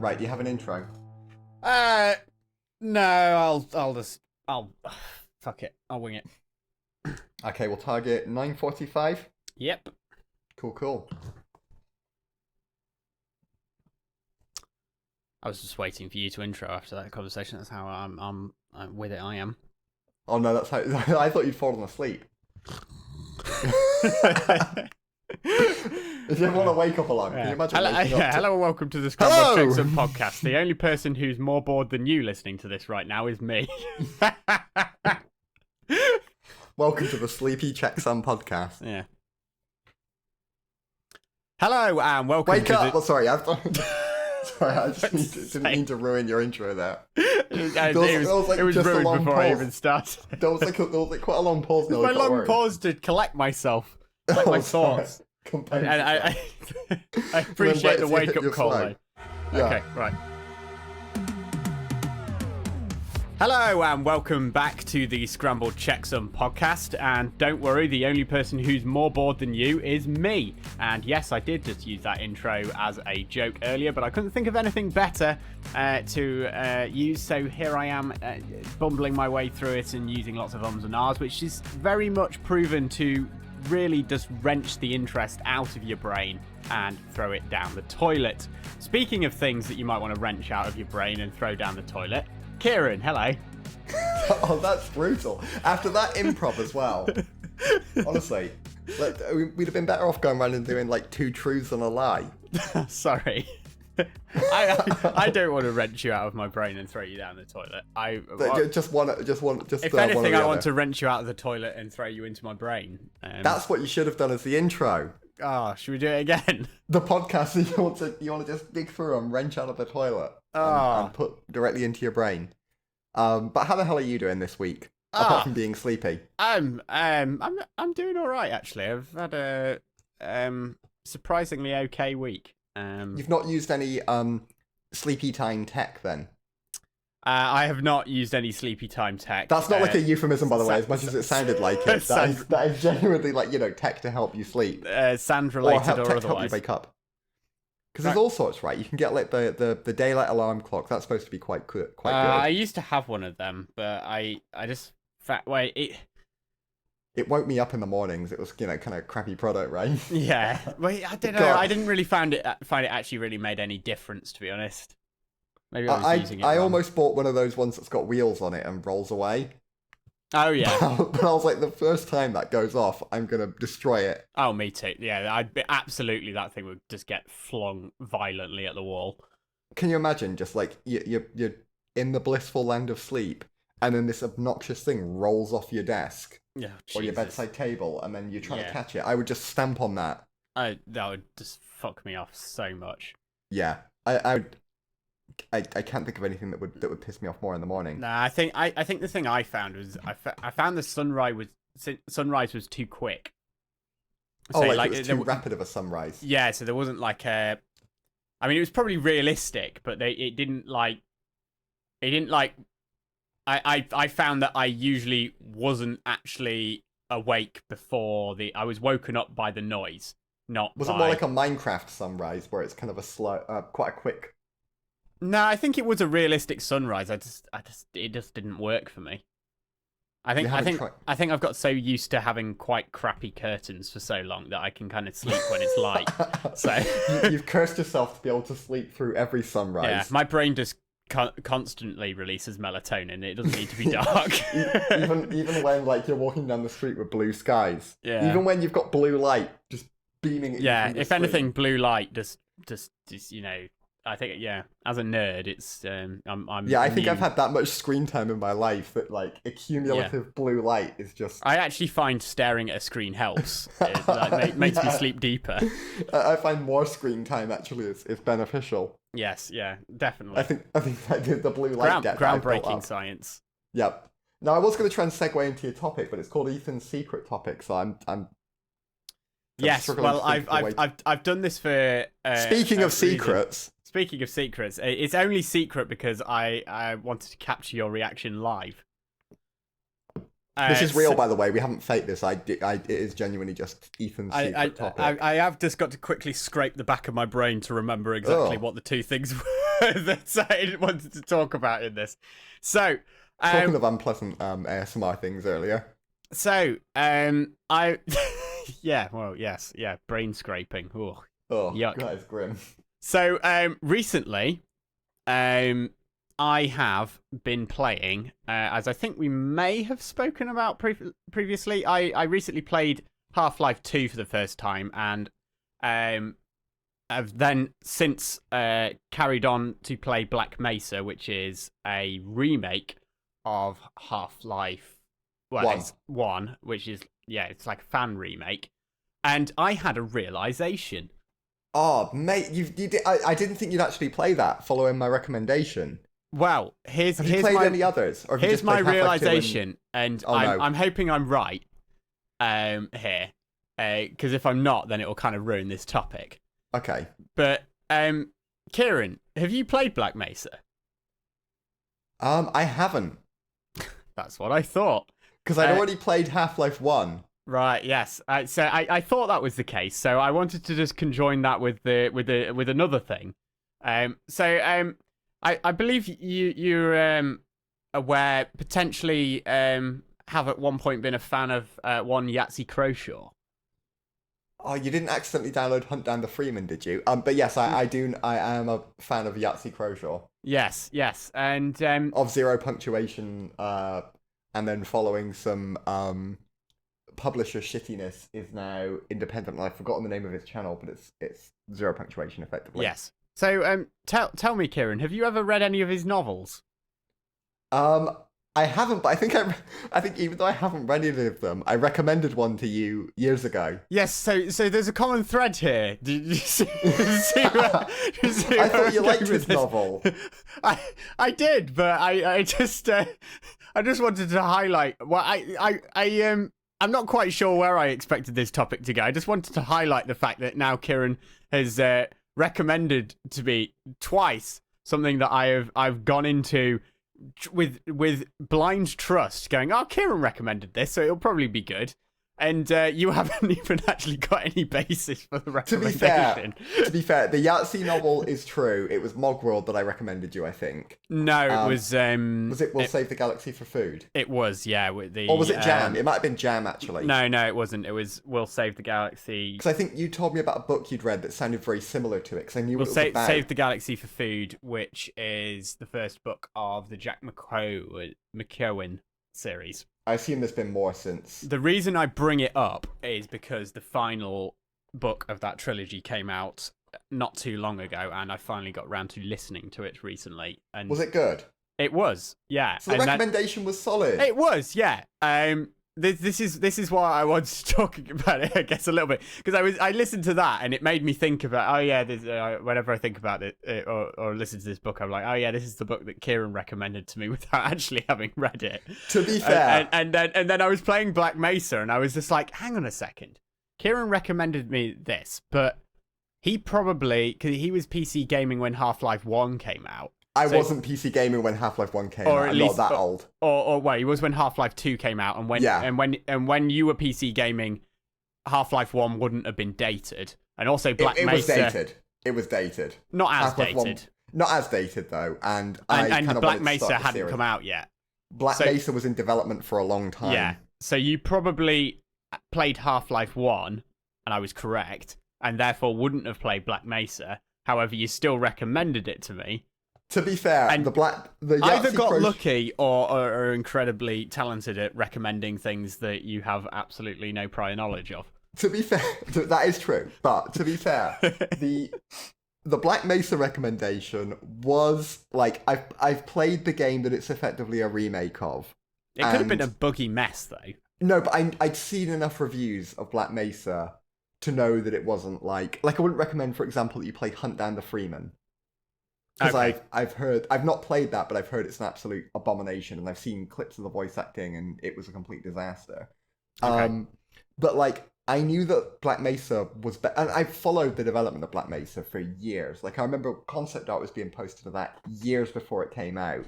Right, do you have an intro? No, I'll fuck it. I'll wing it. Okay, we'll target 9:45. Yep. Cool. I was just waiting for you to intro after that conversation. That's how I'm with it. I am. Oh no, that's how I thought you'd fallen asleep. If you ever want to wake up alarm, can you imagine? Hello and welcome to the Scrambled Checksum podcast. The only person who's more bored than you listening to this right now is me. Welcome to the Sleepy Checksum podcast. Yeah. Hello and welcome Wake to up! the... Sorry, I just didn't mean to ruin your intro there. It was ruined before I even started. There was quite a long pause. It was my long pause to collect myself, collect my thoughts. And I appreciate the wake-up call, though. Yeah. Okay, right. Hello and welcome back to the Scrambled Checksum podcast. And don't worry, the only person who's more bored than you is me. And yes, I did just use that intro as a joke earlier, but I couldn't think of anything better to use. So here I am bumbling my way through it and using lots of ums and ahs, which is very much proven to really just wrench the interest out of your brain and throw it down the toilet. Speaking of things that you might want to wrench out of your brain and throw down the toilet, Kieran, hello. Oh, that's brutal. After that improv as well. Honestly, we'd have been better off going around and doing like 2 truths and a lie. Sorry. I don't want to wrench you out of my brain and throw you down the toilet. If anything, I want to wrench you out of the toilet and throw you into my brain. That's what you should have done as the intro. Oh, should we do it again? The podcast that you want to just dig through and wrench out of the toilet and put directly into your brain. But how the hell are you doing this week? Apart from being sleepy. I'm doing all right actually. I've had a surprisingly okay week. You've not used any sleepy time tech then? I have not used any sleepy time tech. That's not like a euphemism, by the way, as much as it sounded like it. That is genuinely like, tech to help you sleep. Sand related or otherwise. To help you wake up. Because there's all sorts, right? You can get like the daylight alarm clock. That's supposed to be quite good. I used to have one of them, but I just it woke me up in the mornings. It was, kind of crappy product, right? Yeah. Well, I don't know. God. I didn't really find it actually really made any difference, to be honest. Maybe I was using it wrong. Almost bought one of those ones that's got wheels on it and rolls away. Oh, yeah. But I was like, the first time that goes off, I'm going to destroy it. Oh, me too. Yeah, absolutely that thing would just get flung violently at the wall. Can you imagine just like you're in the blissful land of sleep and then this obnoxious thing rolls off your desk or your bedside table and then you're trying to catch it? I would just stamp on that. That would just fuck me off so much. Yeah. I can't think of anything that would piss me off more in the morning. Nah, I think the thing I found was I found the sunrise was too quick. So, it was too rapid of a sunrise. Yeah, so there wasn't like a. I mean, it was probably realistic, but it didn't like. I found that I usually wasn't actually awake before I was woken up by the noise. Was it more like a Minecraft sunrise where it's kind of a slow, quite a quick? No, I think it was a realistic sunrise. It just didn't work for me. I think I've got so used to having quite crappy curtains for so long that I can kind of sleep when it's light. So you've cursed yourself to be able to sleep through every sunrise. Yeah, my brain just constantly releases melatonin. It doesn't need to be dark. even when like you're walking down the street with blue skies. Yeah. Even when you've got blue light just beaming at you. Yeah. If anything, blue light just I think, as a nerd, it's I think I've had that much screen time in my life that like a cumulative blue light is just. I actually find staring at a screen helps. It makes me sleep deeper. I find more screen time actually is beneficial. Yes, yeah, definitely. I think the blue light groundbreaking science. Yep. Now I was going to try and segue into your topic, but it's called Ethan's secret topic, so I'm. Yes, well, I've done this for. Speaking of secrets. Speaking of secrets, it's only secret because I wanted to capture your reaction live. This is real, by the way. We haven't faked this. It is genuinely just Ethan's secret topic. I have just got to quickly scrape the back of my brain to remember exactly what the two things that I wanted to talk about in this. So, talking of unpleasant ASMR things earlier. So, I, yeah, well, yes, yeah, brain scraping. Ooh, yuck. That is grim. So, recently, I have been playing, as I think we may have spoken about previously. I recently played Half-Life 2 for the first time, and I've then since carried on to play Black Mesa, which is a remake of Half-Life it's 1, which is, it's like a fan remake. And I had a realization. Oh, mate, you did. I didn't think you'd actually play that following my recommendation. Well, have you played any others? Or here's my realization, and I'm hoping I'm right here. Because if I'm not, then it will kind of ruin this topic. Okay. But, Kieran, have you played Black Mesa? I haven't. That's what I thought. Because I'd already played Half-Life 1. Right. Yes. So I thought that was the case. So I wanted to just conjoin that with another thing. So I believe you're aware potentially have at one point been a fan of one Yahtzee Croshaw. Oh, you didn't accidentally download Hunt Down the Freeman, did you? But yes, I do. I am a fan of Yahtzee Croshaw. Yes. And of zero punctuation, and then following some publisher shittiness, is now independent. I've forgotten the name of his channel, but it's zero punctuation effectively. Yes. So tell me, Kieran, have you ever read any of his novels? I haven't, but I think even though I haven't read any of them, I recommended one to you years ago. Yes, so there's a common thread here. Did you see I thought you liked his novel. I did, but I just wanted to highlight. Well, I'm not quite sure where I expected this topic to go. I just wanted to highlight the fact that now Kieran has recommended to me twice something that I've gone into with blind trust, going, oh, Kieran recommended this, so it'll probably be good. And you haven't even actually got any basis for the recommendation. To be fair, the Yahtzee novel is true. It was Mogworld that I recommended you, I think. No, it was... was it We'll Save the Galaxy for Food? It was, yeah. Or was it Jam? It might have been Jam, actually. No, it wasn't. It was We'll Save the Galaxy... Because I think you told me about a book you'd read that sounded very similar to it, because I knew what it was about. Save the Galaxy for Food, which is the first book of the Jack McEwen series. I assume there's been more since. The reason I bring it up is because the final book of that trilogy came out not too long ago, and I finally got around to listening to it recently. And was it good? It was, yeah. So the recommendation was solid. It was, yeah. This is why I wanted to talk about it, I guess, a little bit, because I listened to that and it made me think about, whenever I think about it or listen to this book, I'm like, oh yeah, this is the book that Kieran recommended to me without actually having read it. To be fair, and then I was playing Black Mesa and I was just like, hang on a second, Kieran recommended me this, but he probably, because he was PC gaming when Half-Life 1 came out. I wasn't PC gaming when Half-Life 1 came out. I'm not that old. Or he was when Half-Life 2 came out, and when you were PC gaming, Half-Life 1 wouldn't have been dated. And also Black Mesa... It was dated. Not as Half-Life dated. 1, not as dated, though. And Black Mesa hadn't come out yet. Black Mesa was in development for a long time. Yeah. So you probably played Half-Life 1, and I was correct, and therefore wouldn't have played Black Mesa. However, you still recommended it to me. To be fair, and the either got lucky or are incredibly talented at recommending things that you have absolutely no prior knowledge of. To be fair, that is true. But to be fair, the Black Mesa recommendation was like I've played the game that it's effectively a remake of. It could have been a buggy mess, though. No, but I'd seen enough reviews of Black Mesa to know that it wasn't like I wouldn't recommend, for example, that you play Hunt Down the Freeman. Because I've not played that, but I've heard it's an absolute abomination, and I've seen clips of the voice acting, and it was a complete disaster. Okay. But I knew that Black Mesa was, and I followed the development of Black Mesa for years. I remember concept art was being posted of that years before it came out.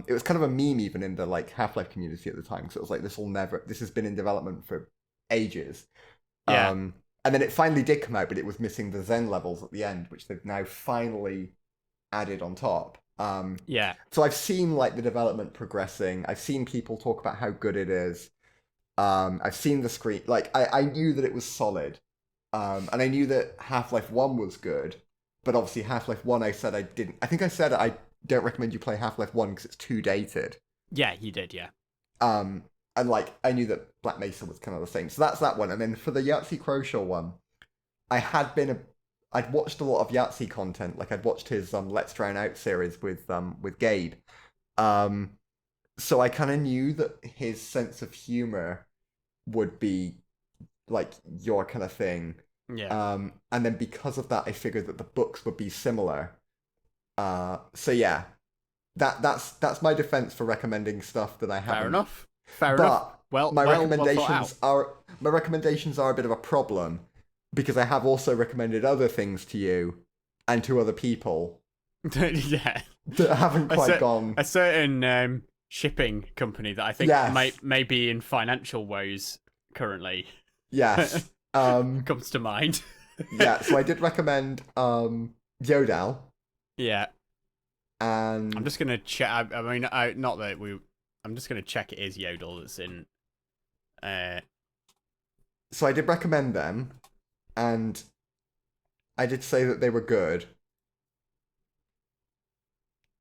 It was kind of a meme even in the Half-Life community at the time, because it was this has been in development for ages. Yeah. And then it finally did come out, but it was missing the Zen levels at the end, which they've now finally added on top. Yeah. So I've seen like the development progressing. I've seen people talk about how good it is. I've seen the screen. Like I knew that it was solid, and I knew that Half-Life 1 was good. But obviously Half-Life 1, I said I didn't. I think I said I don't recommend you play Half-Life 1 because it's too dated. Yeah, you did. Yeah. And like I knew that Black Mesa was kind of the same. So that's that one. And then for the Yahtzee Croshaw one, I'd watched a lot of Yahtzee content. Like I'd watched his Let's Drown Out series with Gabe. So I kind of knew that his sense of humor would be like your kind of thing. Yeah. And then because of that, I figured that the books would be similar. So yeah, that's my defense for recommending stuff that I haven't. Fair enough. Well, my recommendations are a bit of a problem because I have also recommended other things to you and to other people. Yeah. That haven't quite gone. A certain shipping company that I think may be in financial woes currently. Yes. Comes to mind. Yeah, so I did recommend Yodel. Yeah. And I'm just gonna check. I'm just gonna check it is Yodel that's in. So I did recommend them, and I did say that they were good.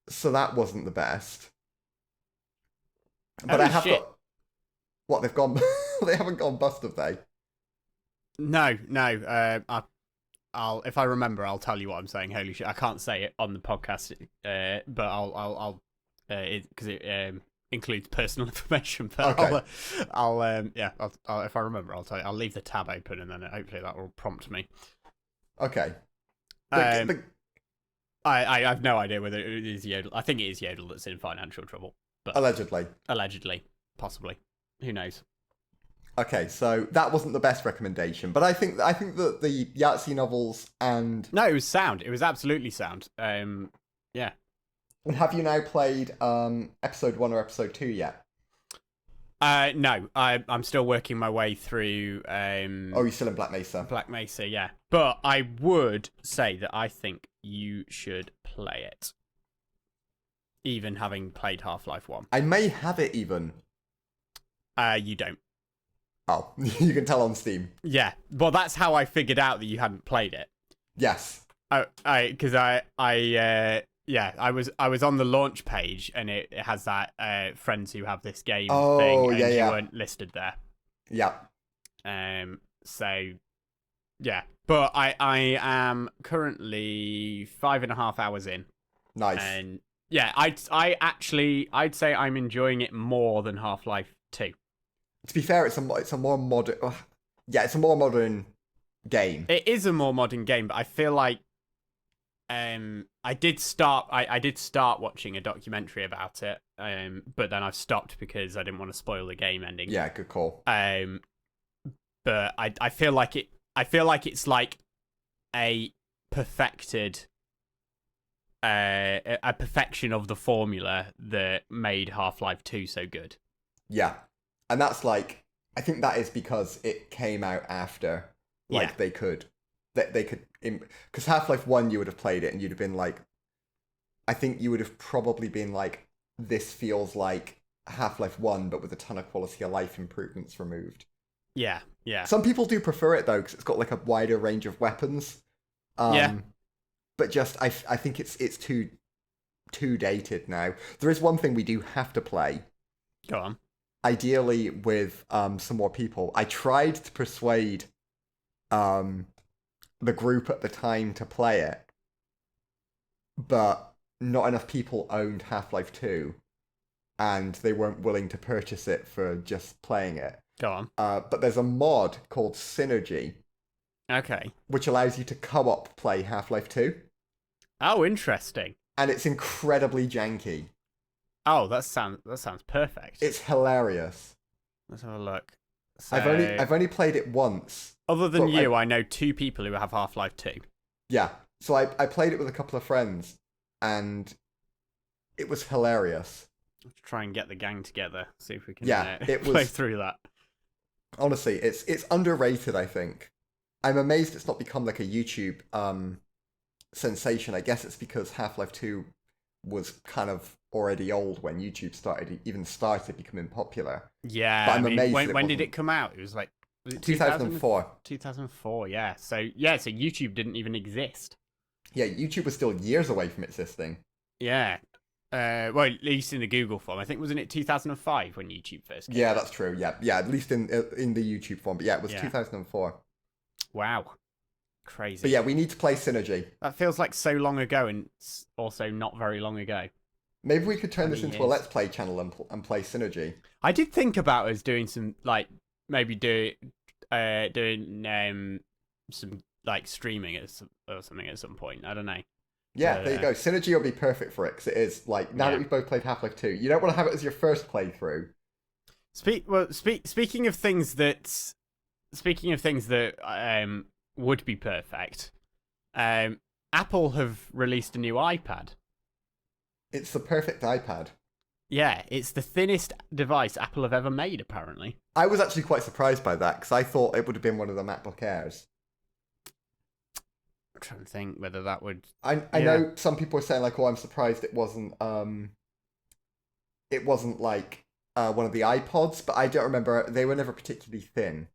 So that wasn't the best. But got. What, they've gone. They haven't gone bust, have they? No. I'll if I remember, I'll tell you what I'm saying. Holy shit! I can't say it on the podcast, but I'll because it includes personal information. But okay. I'll if I remember, I'll tell you. I'll leave the tab open, and then hopefully that will prompt me. Okay. I have no idea whether it is Yodel. I think it is Yodel that's in financial trouble. But allegedly, possibly. Who knows? Okay, so that wasn't the best recommendation, but I think that the Yahtzee novels and no, it was sound. It was absolutely sound. Yeah. And have you now played episode 1 or episode 2 yet? No, I'm still working my way through. Oh, you're still in Black Mesa. Black Mesa, yeah. But I would say that I think you should play it, even having played Half-Life 1. I may have it even. You don't. Oh, you can tell on Steam. Yeah, well, that's how I figured out that you hadn't played it. Yes. Because I was on the launch page and it has that friends who have this game thing, and you weren't listed there. Yeah. So, yeah, but I am currently 5.5 hours in. Nice. And yeah, I'd say I'm enjoying it more than Half-Life 2. To be fair, it's a more modern. It's a more modern game. It is a more modern game, but I feel like I did start watching a documentary about it, but then I've stopped because I didn't want to spoil the game ending. Yeah, good call. But I feel like it's like a perfected a perfection of the formula that made Half-Life 2 so good. Yeah. And that's like, I think that is because it came out after, they could, because Half-Life 1, you would have played it and you'd have been like, I think you would have probably been like, this feels like Half-Life 1, but with a ton of quality of life improvements removed. Yeah. Some people do prefer it though, because it's got like a wider range of weapons. But just, I think it's too dated now. There is one thing we do have to play. Go on. Ideally with some more people. I tried to persuade the group at the time to play it, but not enough people owned Half-Life 2, and they weren't willing to purchase it for just playing it. Go on. But there's a mod called Synergy. Okay. Which allows you to co-op play Half-Life 2. Oh, interesting. And it's incredibly janky. Oh, that sounds perfect. It's hilarious. Let's have a look. So, I've only played it once. Other than you, I know 2 people who have Half-Life 2. Yeah. So I played it with a couple of friends, and it was hilarious. Let's try and get the gang together, see if we can play through that. Honestly, it's underrated, I think. I'm amazed it's not become like a YouTube sensation. I guess it's because Half-Life 2 was kind of already old when YouTube started becoming popular. Yeah, but I'm amazed when did it come out? It was like 2004. 2004, yeah. So YouTube didn't even exist. Yeah, YouTube was still years away from existing. Yeah. Well, at least in the Google form. I think, wasn't it 2005 when YouTube first came out? That's true. Yeah, at least in the YouTube form. But yeah, it was 2004. Wow. Crazy. But yeah, we need to play Synergy. That feels like so long ago, and also not very long ago. Maybe we could turn this into a Let's Play channel and play Synergy. I did think about us doing some, like, maybe doing some, like, streaming or something at some point. I don't know. Yeah, there you go. Synergy will be perfect for it, because it is, like, now that we've both played Half-Life 2, you don't want to have it as your first playthrough. Speaking of things that would be perfect, Apple have released a new iPad. It's the perfect iPad. Yeah, it's the thinnest device Apple have ever made, apparently. I was actually quite surprised by that, because I thought it would have been one of the MacBook Airs. I'm trying to think whether that would... I know some people are saying, like, oh, I'm surprised it wasn't like one of the iPods, but I don't remember. They were never particularly thin.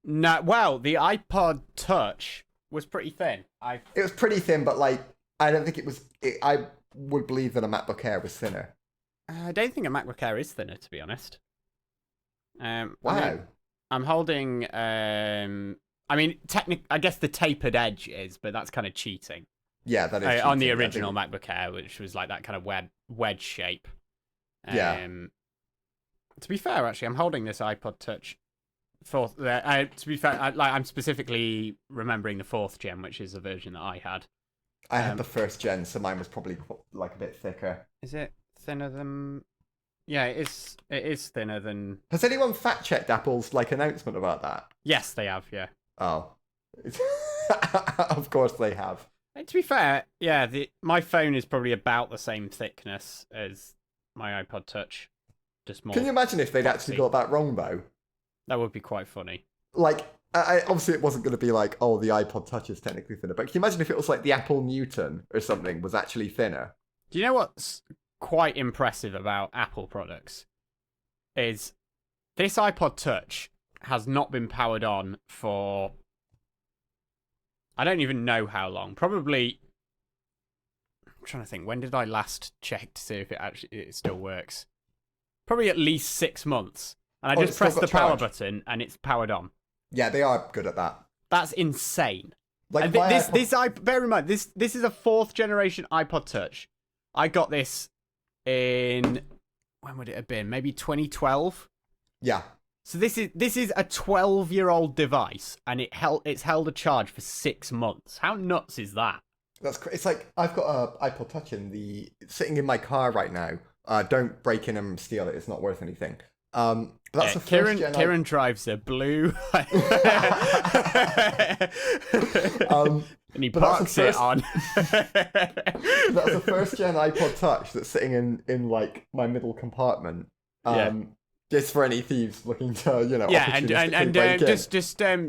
No, well, the iPod Touch was pretty thin. It was pretty thin, but, like, I don't think it was... I would believe that a MacBook Air was thinner. I don't think a MacBook Air is thinner, to be honest. Wow. I'm holding... I mean, I guess the tapered edge is, but that's kind of cheating. Yeah, that is cheating. On the original MacBook Air, which was like that kind of wedge shape. Yeah. To be fair, actually, I'm holding this iPod Touch fourth. To be fair, I'm specifically remembering the 4th gen, which is the version that I had. I had the 1st gen, so mine was probably like a bit thicker. Is it thinner than? Yeah, it is thinner than. Has anyone fact checked Apple's like announcement about that? Yes, they have. Yeah. Oh, of course they have. And to be fair, yeah, my phone is probably about the same thickness as my iPod Touch, just more. Can you imagine if they'd actually got that wrong though? That would be quite funny. Like, obviously it wasn't going to be like, oh, the iPod Touch is technically thinner, but can you imagine if it was like the Apple Newton or something was actually thinner? Do you know what's quite impressive about Apple products? Is this iPod Touch has not been powered on for... I don't even know how long. Probably... I'm trying to think. When did I last check to see if it still works? Probably at least 6 months. And I just pressed the power button and it's powered on. Yeah, they are good at that. That's insane. Like bear in mind, this is a 4th generation iPod Touch. I got this in... When would it have been? Maybe 2012? Yeah. So this is a 12-year-old device, and it's held a charge for 6 months. How nuts is that? It's like I've got an iPod Touch sitting in my car right now. Don't break in and steal it; it's not worth anything. That's the first gen. Kieran drives a blue, and he parks it on. That's the 1st gen iPod Touch that's sitting in like my middle compartment. Just for any thieves looking to,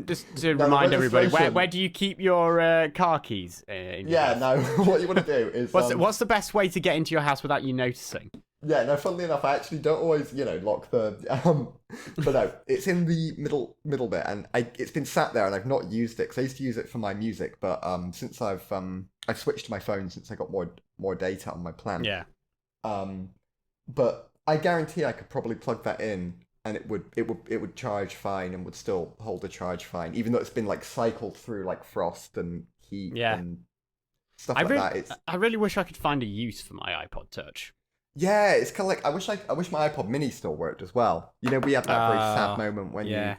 just to remind everybody, where do you keep your car keys? What you want to do is what's the best way to get into your house without you noticing? Yeah, no. Funnily enough, I actually don't always, lock the. But no, it's in the middle bit, and it's been sat there, and I've not used it because I used to use it for my music, but since I've switched to my phone since I got more data on my plan. Yeah. But I guarantee I could probably plug that in, and it would charge fine and would still hold a charge fine, even though it's been like cycled through like frost and heat and stuff that. I really wish I could find a use for my iPod Touch. Yeah, it's kind of like I wish my iPod Mini still worked as well. We had that very sad moment when you.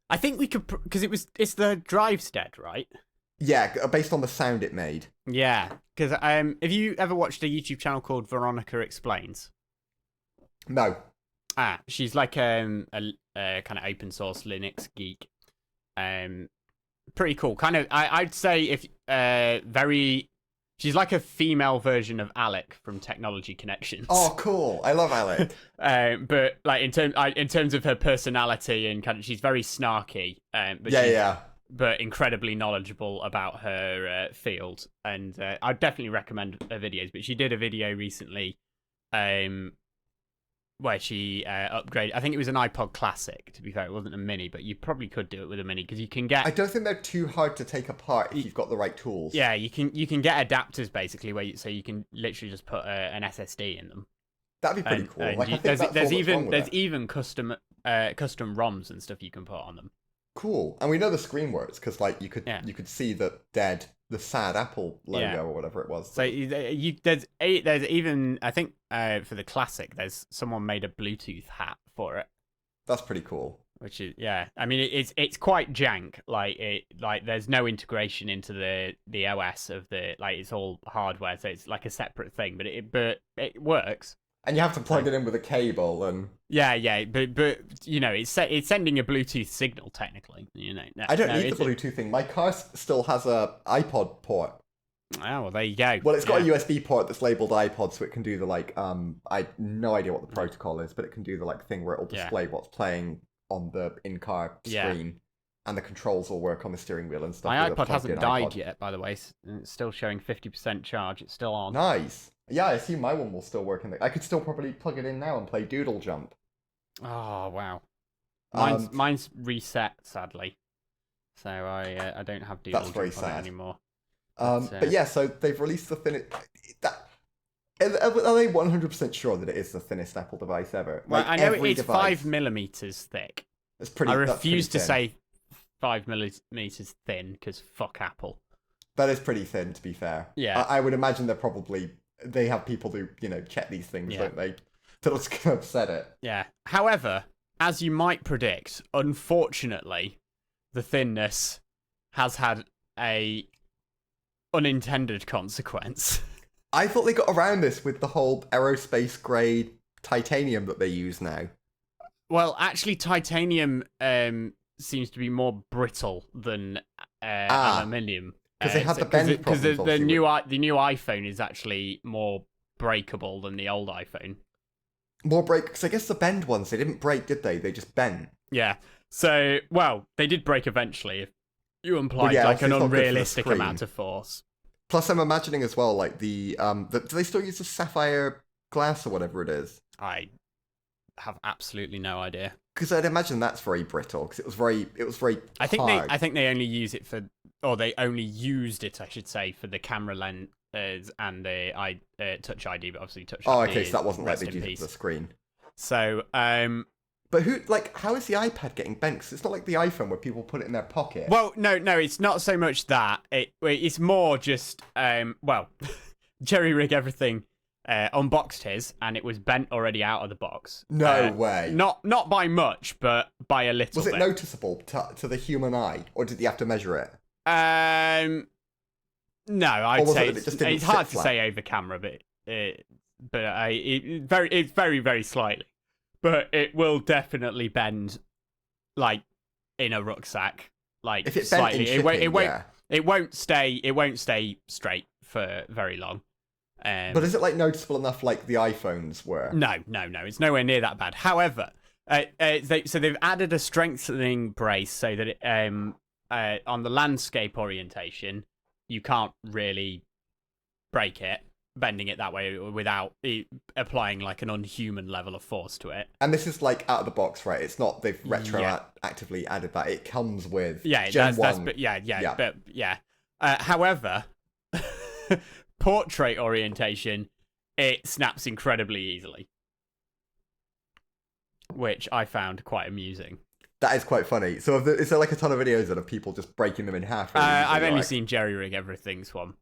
I think we could because it's the drive's dead, right? Yeah, based on the sound it made. Yeah, because have you ever watched a YouTube channel called Veronica Explains? No. She's like a kind of open source Linux geek. Pretty cool. Kind of, I'd say if she's like a female version of Alec from Technology Connections. Oh, cool! I love Alec. But like in terms of her personality and kind of, she's very snarky. But but incredibly knowledgeable about her field. And I'd definitely recommend her videos. But she did a video recently where she upgraded. I think it was an iPod Classic, to be fair. It wasn't a mini, but you probably could do it with a mini because you can get... I don't think they're too hard to take apart if you've got the right tools. Yeah, you can get adapters, basically, so you can literally just put an SSD in them. That'd be pretty cool. Like, there's even custom ROMs and stuff you can put on them. Cool. And we know the screen works because like you could see the sad Apple logo or whatever it was. So there's even, I think for the Classic, there's someone made a Bluetooth hat for it. That's pretty cool. Which is, I mean, it's quite jank. Like there's no integration into the OS of the, like, it's all hardware, so it's like a separate thing. But it works. And you have to plug it in with a cable and... Yeah, but you know, it's sending a Bluetooth signal, technically. You know, I don't need the Bluetooth thing. My car still has a iPod port. Oh, well, there you go. Well, it's got a USB port that's labelled iPod, so it can do the, like, I no idea what the protocol is, but it can do the, like, thing where it'll display what's playing on the in-car screen, and the controls will work on the steering wheel and stuff. My iPod hasn't died yet, by the way. It's still showing 50% charge. It's still on. Nice. Yeah, I assume my one will still work. I could still probably plug it in now and play Doodle Jump. Oh, wow. Mine's reset, sadly. So I don't have Doodle Jump on it anymore. But yeah, so they've released the thinnest... Are they 100% sure that it is the thinnest Apple device ever? Well, I know it's 5mm thick. It's pretty. I refuse to say 5mm thin because fuck Apple. That is pretty thin, to be fair. Yeah. I would imagine they have people who, check these things, don't they? That's going to upset it. Yeah. However, as you might predict, unfortunately, the thinness has had a unintended consequence. I thought they got around this with the whole aerospace grade titanium that they use now. Well, actually, titanium seems to be more brittle than aluminium. Because they had the bend problems. Because the new iPhone is actually more breakable than the old iPhone. More break, because I guess the bend ones, they didn't break, did they? They just bent. Yeah. So, well, they did break eventually. If you implied like an unrealistic amount of force. Plus, I'm imagining as well, like do they still use the sapphire glass or whatever it is? I have absolutely no idea. Because I'd imagine that's very brittle. Because it was very hard. I think they only use it for, or they only used it, I should say, for the camera lens and the Touch ID, but obviously Touch ID. Oh, okay, so that wasn't like they used it for the screen. So, but how is the iPad getting bent? Because it's not like the iPhone where people put it in their pocket. Well, no, it's not so much that. It's more just, Jerry Rig Everything unboxed his, and it was bent already out of the box. No way. Not by much, but by a little bit. Was it noticeable to the human eye, or did you have to measure it? No, I'd say it's hard to say over camera, but it's very, very slightly. But it will definitely bend, like, in a rucksack, like, if it slightly. Shipping, it won't stay straight for very long. But is it like noticeable enough, like the iPhones were? No, it's nowhere near that bad. However, they've added a strengthening brace so that on the landscape orientation, you can't really break it, bending it that way without applying like an unhuman level of force to it. And this is like out of the box, right? It's not they've retroactively added that. It comes with Gen 1. However, portrait orientation, it snaps incredibly easily, which I found quite amusing. That is quite funny. So is there like a ton of videos of people just breaking them in half? I've only seen Jerry Rig Everything's one.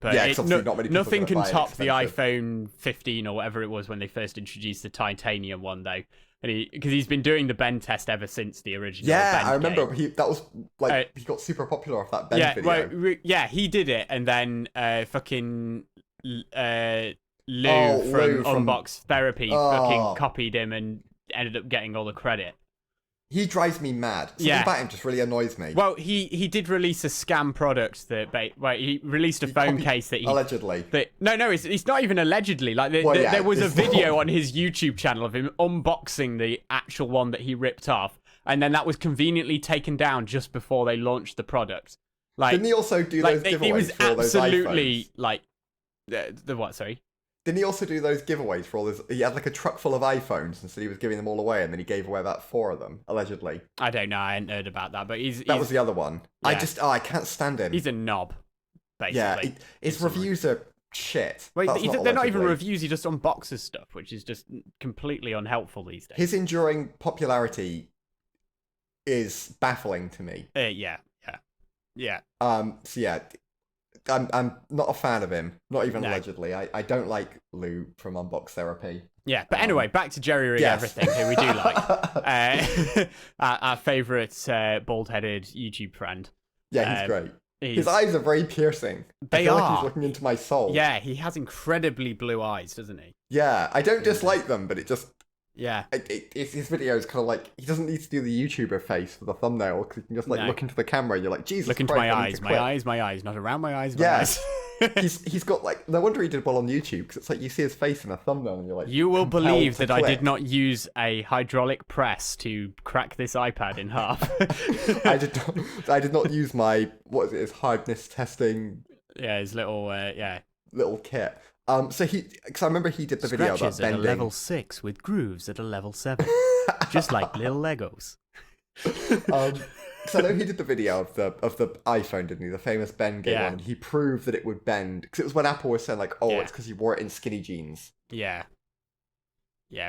But not many nothing can top the iPhone 15 or whatever it was when they first introduced the titanium one, though. Because he's been doing the bend test ever since the original. Yeah, bend I remember game. He got super popular off that bend video. Well, he did it, and then fucking Lou from Unbox Therapy fucking copied him and ended up getting all the credit. He drives me mad. Something about him just really annoys me. Well, he did release a scam product he released a phone case that he... Allegedly. No, it's not even allegedly. Like, there was a video on his YouTube channel of him unboxing the actual one that he ripped off, and then that was conveniently taken down just before they launched the product. Like, didn't he also do those giveaways it was for all those absolutely iPhones? like the what? Sorry. Didn't he also do those giveaways for all his... He had like a truck full of iPhones and said he was giving them all away, and then he gave away about 4 of them, allegedly. I don't know, I hadn't heard about that, but That was the other one. Yeah. I can't stand him. He's a knob, basically. Yeah, his reviews are shit. Wait, they're not even reviews, he just unboxes stuff, which is just completely unhelpful these days. His enduring popularity is baffling to me. Yeah. So yeah, I'm not a fan of him. Not even allegedly. I don't like Lou from Unbox Therapy. Yeah, but anyway, back to Jerry Rig Everything, who we do like. Our favourite bald-headed YouTube friend. Yeah, he's great. His eyes are very piercing. They are. Like he's looking into my soul. Yeah, he has incredibly blue eyes, doesn't he? Yeah, I don't dislike them, but it just... Yeah. His video is kind of like, he doesn't need to do the YouTuber face for the thumbnail, because you can just look into the camera and you're like, Jesus Christ. Look into my eyes, not around my eyes, my eyes. He's got like, no wonder he did well on YouTube, because it's like you see his face in a thumbnail and you're like, you will believe that I did not use a hydraulic press to crack this iPad in half. I did not use my, what is it, his hardness testing. Yeah, his little little kit. Because I remember he did the video about bending. At a level 6 with grooves at a level 7, just like little Legos. So I know he did the video of the iPhone, didn't he? The famous bend game one. And he proved that it would bend, because it was when Apple was saying like, it's because you wore it in skinny jeans. Yeah,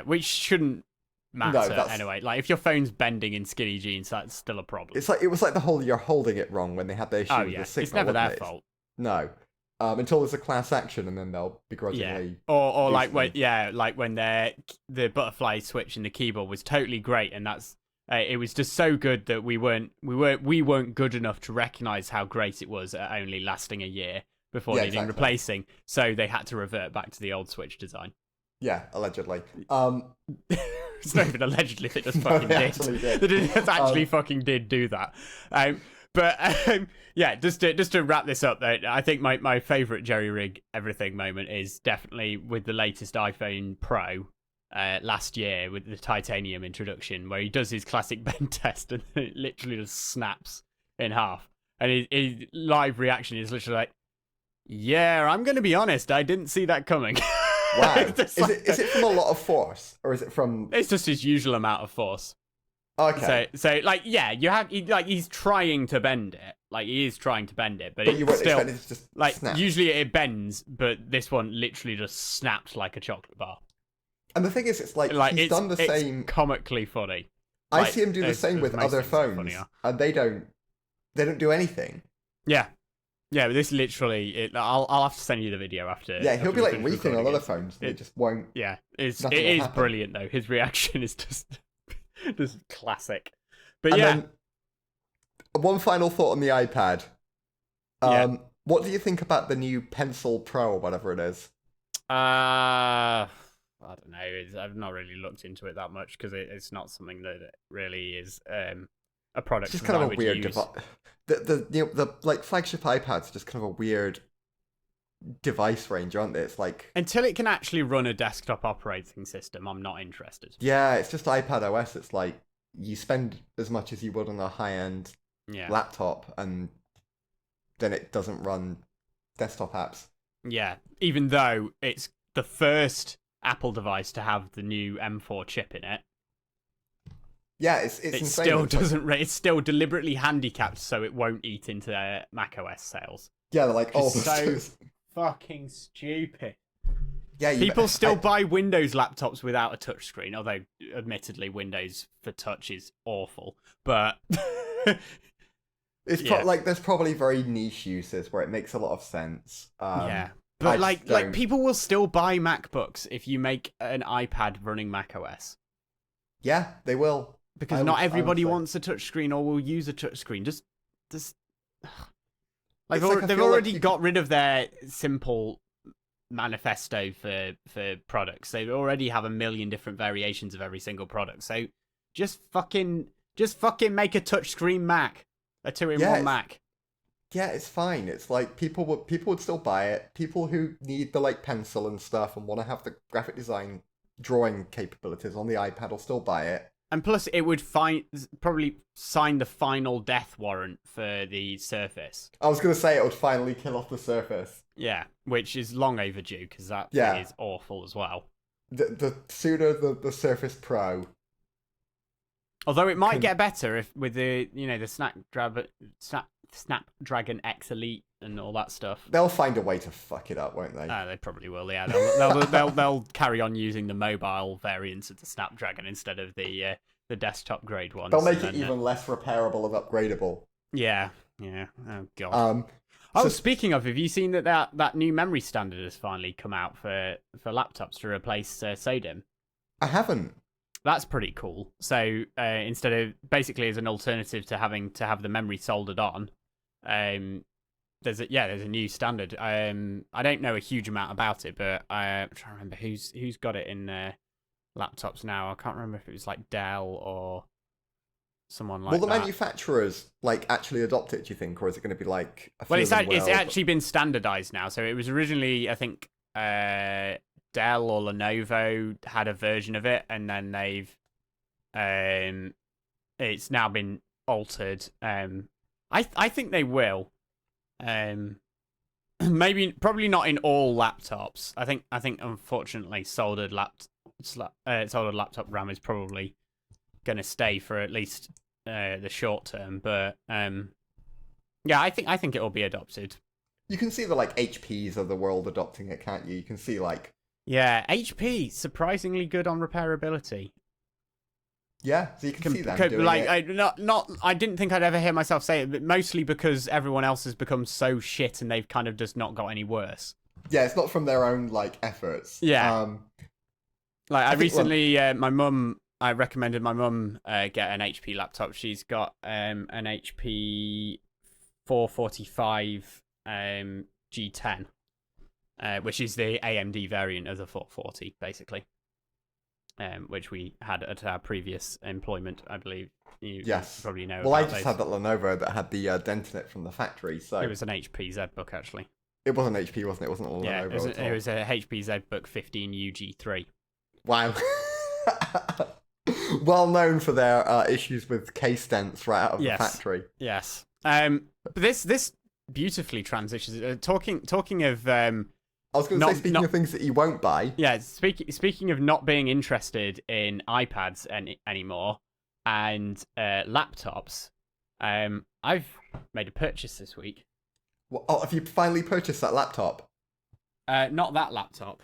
which shouldn't matter anyway. Like, if your phone's bending in skinny jeans, that's still a problem. It was like the whole you're holding it wrong when they had the issue with the signal. It's never their fault. No. Until there's a class action, and then they'll begrudgingly. Or like when the butterfly switch in the keyboard was totally great, and that's it was just so good that we weren't good enough to recognize how great it was at only lasting a year before needing replacing. So they had to revert back to the old switch design. Yeah, allegedly. It's not even allegedly. It just fucking did. It actually fucking did do that. Just to wrap this up, though, I think my favourite Jerry Rig Everything moment is definitely with the latest iPhone Pro last year with the titanium introduction, where he does his classic bend test and it literally just snaps in half. And his live reaction is literally like, yeah, I'm going to be honest, I didn't see that coming. Wow. Is it from a lot of force, or is it from... It's just his usual amount of force. Okay. So like, yeah, he's trying to bend it. Like, he is trying to bend it, but you wouldn't expect it to just like, snap. usually it bends, but this one literally just snapped like a chocolate bar. And the thing is, it's like he's done the same... It's comically funny. I see him do the same with other phones, and they don't do anything. Yeah. Yeah, but this literally... I'll have to send you the video after... Yeah, he'll be like weeping on other phones. They just won't... Yeah, it is brilliant, though. His reaction is just classic. But then, one final thought on the iPad. What do you think about the new Pencil Pro, or whatever it is? I don't know. I've not really looked into it that much, because it's not something that really is a product. It's just kind of a weird device. The like flagship iPads are just kind of a weird device range, aren't they? It's like, until it can actually run a desktop operating system, I'm not interested. Yeah, it's just iPad OS. It's like you spend as much as you would on a high-end laptop, and then it doesn't run desktop apps. Yeah, even though it's the first Apple device to have the new M4 chip in it. Yeah, it's insane. It's still deliberately handicapped so it won't eat into their macOS sales. Yeah, they're like, so fucking stupid. Yeah, people still buy Windows laptops without a touchscreen, although admittedly Windows for touch is awful. But it's like there's probably very niche uses where it makes a lot of sense. But like people will still buy MacBooks if you make an iPad running macOS. Yeah, they will. Because not everybody wants a touchscreen or will use a touchscreen. Just like they've already got rid of their simple manifesto for products. They already have a million different variations of every single product. So just fucking make a touchscreen Mac, a 2-in-1 Mac. Yeah, it's fine. It's like people would still buy it. People who need the like pencil and stuff and want to have the graphic design drawing capabilities on the iPad will still buy it. And plus, it would probably sign the final death warrant for the Surface. I was going to say it would finally kill off the Surface. Yeah, which is long overdue because that thing is awful as well. The sooner the Surface Pro. Although it might get better if with the Snapdragon X Elite and all that stuff. They'll find a way to fuck it up, won't they? They probably will. Yeah, they'll carry on using the mobile variants of the Snapdragon instead of the desktop grade ones. They'll make it even less repairable and upgradable. Yeah. Oh god. So speaking of, have you seen that new memory standard has finally come out for laptops to replace SODIMM? I haven't. That's pretty cool. So instead of basically as an alternative to having to have the memory soldered on, there's a new standard. I don't know a huge amount about it, but I'm trying to remember who's got it in laptops now. I can't remember if it was like Dell or someone like that. Will the manufacturers actually adopt it, do you think, or is it going to be like a few Well, it's actually been standardized now. So it was originally, I think, Dell or Lenovo had a version of it, and then they've it's now been altered. I think they will. Probably not in all laptops. I think unfortunately soldered laptop RAM is probably going to stay for at least the short term. But yeah, I think it will be adopted. You can see the HPs of the world adopting it, can't you? You can see yeah, HP surprisingly good on repairability. Yeah, so you can see that. I didn't think I'd ever hear myself say it, but mostly because everyone else has become so shit and they've kind of just not got any worse. Yeah, it's not from their own efforts. Yeah. I recommended my mum get an HP laptop. She's got an HP 445 G10, which is the AMD variant of the 440, basically. Which we had at our previous employment, I believe. You probably know. Well, I just had that Lenovo that had the dent in it from the factory. So it was an HP ZBook, actually. It wasn't HP, wasn't it? It wasn't a Lenovo. It was a HP ZBook 15 UG3. Wow. Well known for their issues with case dents right out of the factory. Yes. But this beautifully transitions. Talking of. I was going to say, speaking of things that you won't buy. Yeah, speaking of not being interested in iPads anymore and laptops, I've made a purchase this week. Have you finally purchased that laptop? Not that laptop.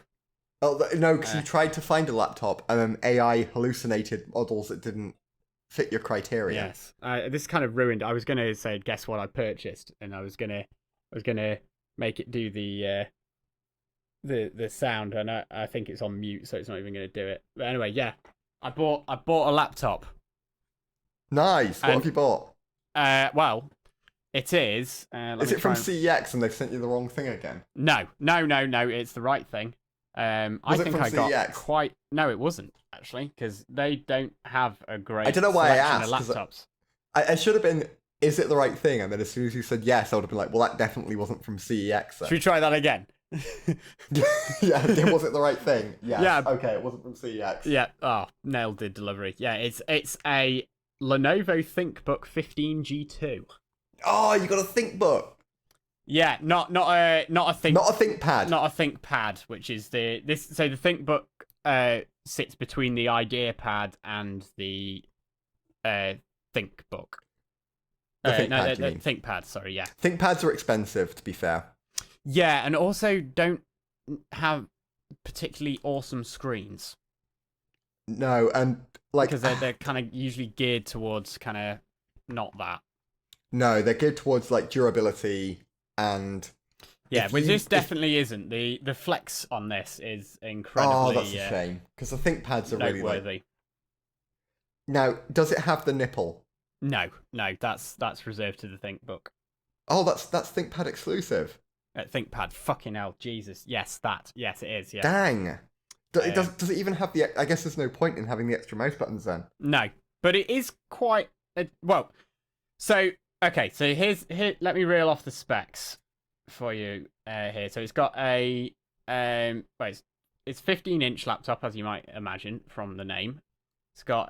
Oh, no, because you tried to find a laptop and then AI hallucinated models that didn't fit your criteria. Yes. This kind of ruined. I was going to say, guess what I purchased, and I was going to make it do the sound, and I think it's on mute, so it's not even going to do it. But anyway, yeah, I bought a laptop. Nice. What have you bought? Well, it is. Is it from CEX and they've sent you the wrong thing again? No. It's the right thing. I think I got quite. No, it wasn't actually, because they don't have a great. I don't know why I asked. Laptops. I should have been. Is it the right thing? And then as soon as you said yes, I would have been like, well, that definitely wasn't from CEX. Then. Should we try that again? Yeah, was it the right thing? Yes. Yeah. Okay, it wasn't from CEX. Yeah. Oh, nailed the delivery. Yeah, it's a Lenovo ThinkBook 15 G2. Oh, you got a ThinkBook. Yeah, not a ThinkPad. Not a ThinkPad, which is the ThinkBook sits between the IdeaPad and the ThinkBook. The ThinkPad, sorry, yeah. ThinkPads are expensive, to be fair. Yeah, and also don't have particularly awesome screens. No, and because they're kind of usually geared towards kind of not that. No, they're geared towards durability and. Yeah, which this definitely isn't. The flex on this is incredibly. Oh, that's a shame because the ThinkPads are noteworthy. Really Now, does it have the nipple? No, that's reserved to the ThinkBook. Oh, that's ThinkPad exclusive. ThinkPad, fucking hell, Jesus. Yes, it is, yeah. Dang. Does it even have the... I guess there's no point in having the extra mouse buttons then. No, but it is quite... well, so, okay, so here, let me reel off the specs for you here. So it's got a... it's 15-inch laptop, as you might imagine from the name. It's got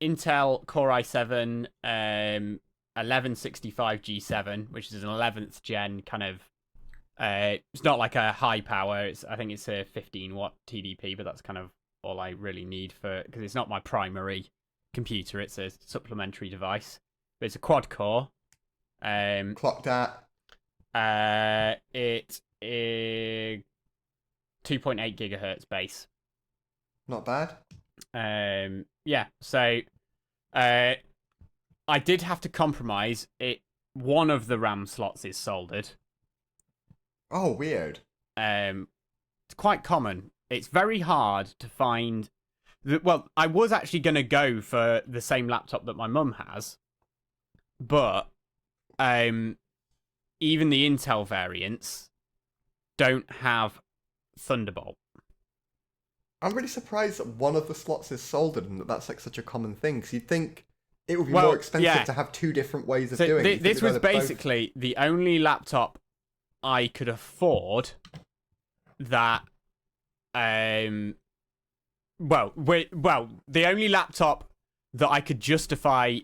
Intel Core i7 1165 G7, which is an 11th gen kind of. It's not like a high power. I think it's a 15-watt TDP, but that's kind of all I really need because it's not my primary computer. It's a supplementary device. But it's a quad core. Clocked at? It is 2.8 gigahertz base. Not bad. Yeah. So, I did have to compromise. One of the RAM slots is soldered. Oh, weird. It's quite common. It's very hard to find. Well, I was actually going to go for the same laptop that my mum has, but even the Intel variants don't have Thunderbolt. I'm really surprised that one of the slots is soldered and that's like such a common thing. Because you'd think it would be more expensive to have two different ways of doing it. This was basically the only laptop I could afford that. The only laptop that I could justify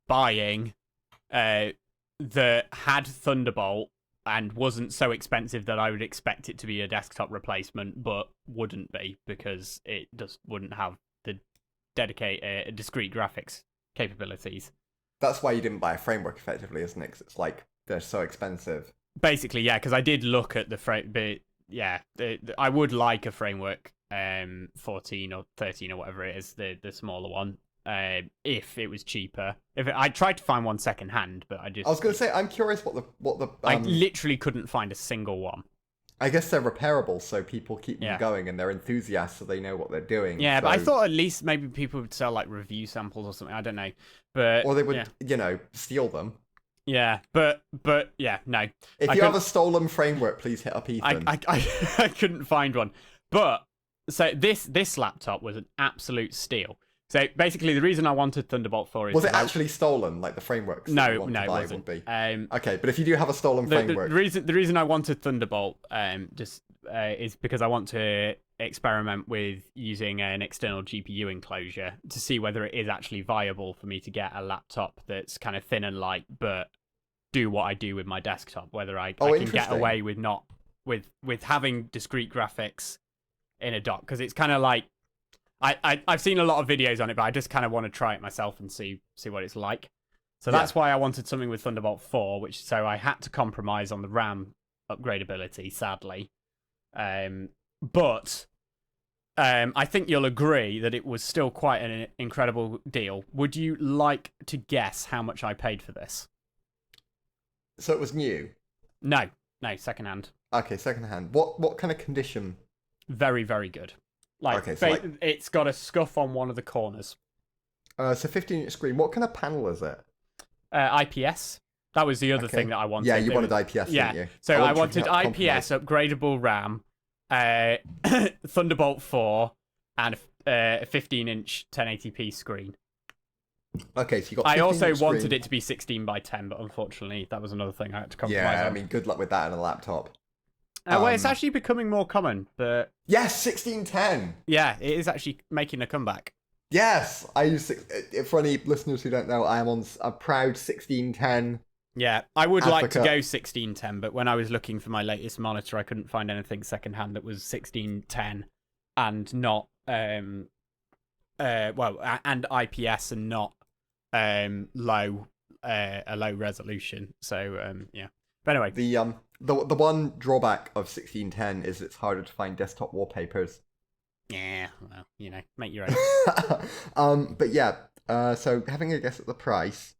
buying that had Thunderbolt and wasn't so expensive that I would expect it to be a desktop replacement, but wouldn't be because it just wouldn't have the dedicated discrete graphics capabilities. That's why you didn't buy a framework, effectively, isn't it? 'Cause it's like they're so expensive. Basically, yeah, because I did look at the frame, but yeah, I would like a framework 14 or 13 or whatever it is, the smaller one. If it was cheaper, I tried to find one second hand, but I was going to say, I'm curious what the I literally couldn't find a single one. I guess they're repairable, so people keep them going, and they're enthusiasts, so they know what they're doing. Yeah, but I thought at least maybe people would sell like review samples or something. I don't know, but or they would, steal them. Yeah, but yeah, no. If you have a stolen framework, please hit up Ethan. I couldn't find one, but so this laptop was an absolute steal. So basically, the reason I wanted Thunderbolt 4 is... Was it actually stolen, like the frameworks? No, it wasn't. Would be? Okay, but if you do have a stolen framework... The reason I wanted Thunderbolt is because I want to experiment with using an external GPU enclosure to see whether it is actually viable for me to get a laptop that's kind of thin and light, but do what I do with my desktop, whether I can get away with not with having discrete graphics in a dock, because it's kind of like... I've seen a lot of videos on it, but I just kind of want to try it myself and see what it's like. So that's why I wanted something with Thunderbolt 4, so I had to compromise on the RAM upgradability, sadly. But I think you'll agree that it was still quite an incredible deal. Would you like to guess how much I paid for this? So it was new? No, secondhand. Okay, secondhand. What kind of condition? Very, very good. It's got a scuff on one of the corners. So 15-inch screen. What kind of panel is it? IPS. That was the other thing that I wanted. Yeah, you wanted IPS, didn't you? So I wanted IPS, upgradable RAM, Thunderbolt 4, and a 15-inch 1080p screen. Okay, so you got. I also wanted it to be 16 by 10, but unfortunately, that was another thing I had to compromise on. Yeah, I mean, good luck with that in a laptop. Well, it's actually becoming more common, but... Yes, 1610! Yeah, it is actually making a comeback. Yes! I use for any listeners who don't know, I am on a proud 1610. Yeah, I would like to go 1610, but when I was looking for my latest monitor, I couldn't find anything secondhand that was 1610 and not... and IPS and not a low resolution. So, yeah. But anyway... The one drawback of 1610 is it's harder to find desktop wallpapers. Yeah, well, make your own. But yeah, so having a guess at the price.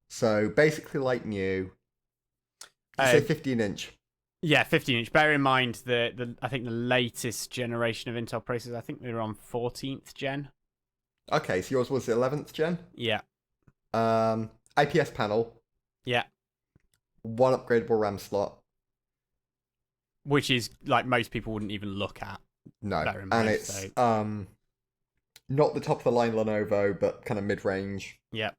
So basically like new. Say 15-inch. Yeah, 15-inch. Bear in mind I think the latest generation of Intel processors, I think they were on 14th gen. Okay, so yours was the 11th gen? Yeah. IPS panel. Yeah. One upgradable RAM slot. Which is, like, most people wouldn't even look at. No, and it's not the top-of-the-line Lenovo, but kind of mid-range. Yeah.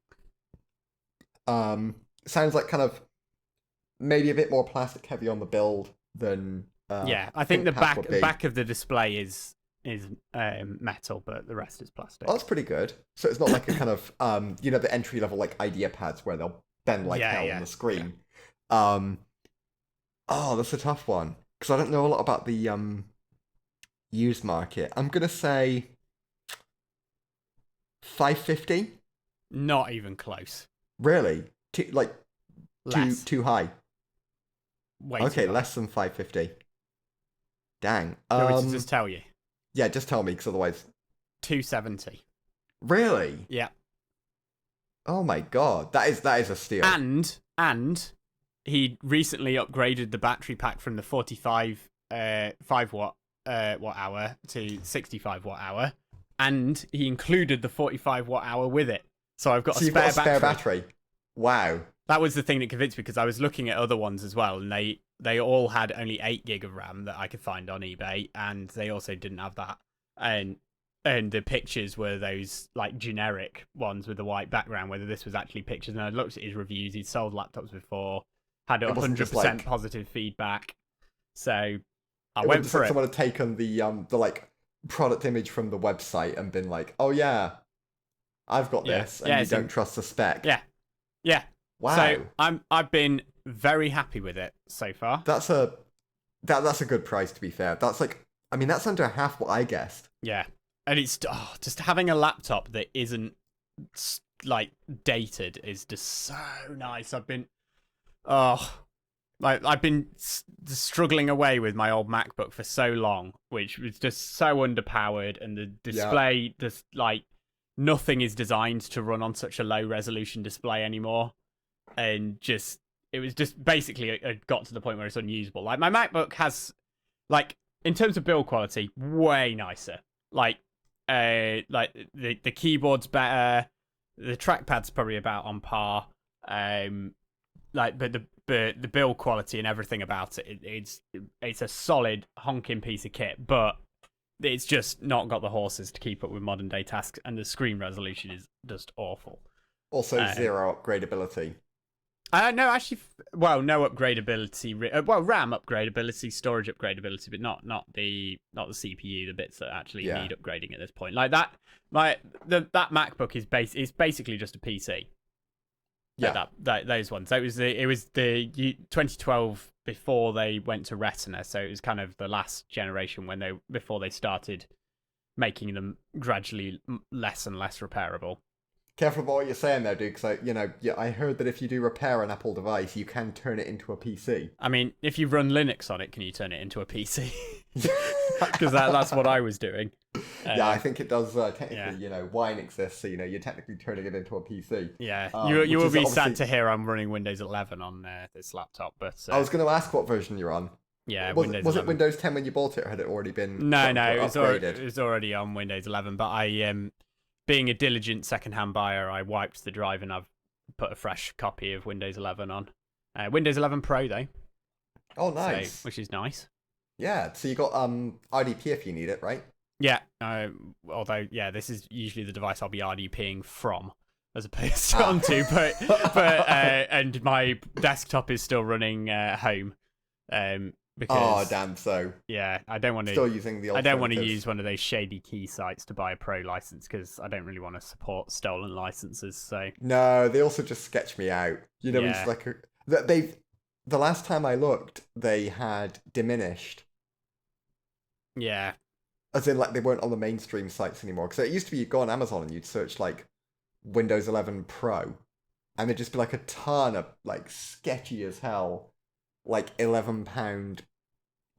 Sounds like kind of maybe a bit more plastic-heavy on the build than... yeah, I think the back of the display is is metal, but the rest is plastic. Oh, that's pretty good. So it's not like a kind of the entry level like idea pads where they'll bend like hell on the screen. Yeah. Oh, that's a tough one because I don't know a lot about the used market. I'm gonna say $550. Not even close. Really? Less. Too high. Way okay, too high. Less than 550. Dang. Do you want me to just tell you? Yeah, just tell me, because otherwise. 270. Really? Yeah. Oh my god, that is a steal. And he recently upgraded the battery pack from the 45 watt hour to 65 watt hour, and he included the 45 watt hour with it. So I've got a spare battery. Wow. That was the thing that convinced me, because I was looking at other ones as well, and they all had only 8 gig of RAM that I could find on eBay, and they also didn't have that. And the pictures were those like generic ones with the white background, whether this was actually pictures. And I looked at his reviews. He'd sold laptops before, had 100% positive feedback. So I went for it. Someone had taken the like product image from the website and been like, "Oh yeah, I've got this," and you don't trust the spec. Yeah. Wow. So I've been very happy with it so far. That's a good price, to be fair. That's that's under half what I guessed. Yeah. And it's just having a laptop that isn't like dated is just so nice. I've been struggling away with my old MacBook for so long, which was just so underpowered, and the display just like nothing is designed to run on such a low resolution display anymore. And it was just basically it got to the point where it's unusable. Like my MacBook has, like, in terms of build quality, way nicer. Like the keyboard's better, the trackpad's probably about on par. But the build quality and everything about it's a solid honking piece of kit, but it's just not got the horses to keep up with modern day tasks, and the screen resolution is just awful. Also, zero upgradability. No, actually, well, no upgradability. RAM upgradability, storage upgradability, but not the CPU, the bits that actually need upgrading at this point. Like that, that MacBook is basically just a PC. Yeah, those ones. So it was the 2012 before they went to Retina, so it was kind of the last generation before they started making them gradually less and less repairable. Careful about what you're saying there, dude, because I heard that if you do repair an Apple device, you can turn it into a PC. I mean, if you run Linux on it, can you turn it into a PC? Because that's what I was doing. Yeah, I think it does technically. Wine exists, so you're technically turning it into a PC. Yeah, you will be sad to hear I'm running Windows 11 on this laptop, but I was going to ask what version you're on. Yeah, was it Windows 10 when you bought it, or had it already been? No, it was already on Windows 11. But I being a diligent second-hand buyer, I wiped the drive and I've put a fresh copy of Windows 11 on. Windows 11 Pro though. Oh, nice. So, which is nice. Yeah, so you got RDP if you need it, right? Yeah. Although, this is usually the device I'll be RDPing from, as opposed to onto. But and my desktop is still running home. Because, damn! So I don't want to still using the. I don't want to use one of those shady key sites to buy a pro license, because I don't really want to support stolen licenses. So no, they also just sketch me out. It's like the last time I looked, they had diminished. Yeah. As in, like, they weren't on the mainstream sites anymore. Because it used to be, you'd go on Amazon and you'd search like Windows 11 Pro, and there'd just be like a ton of like sketchy as hell, like £11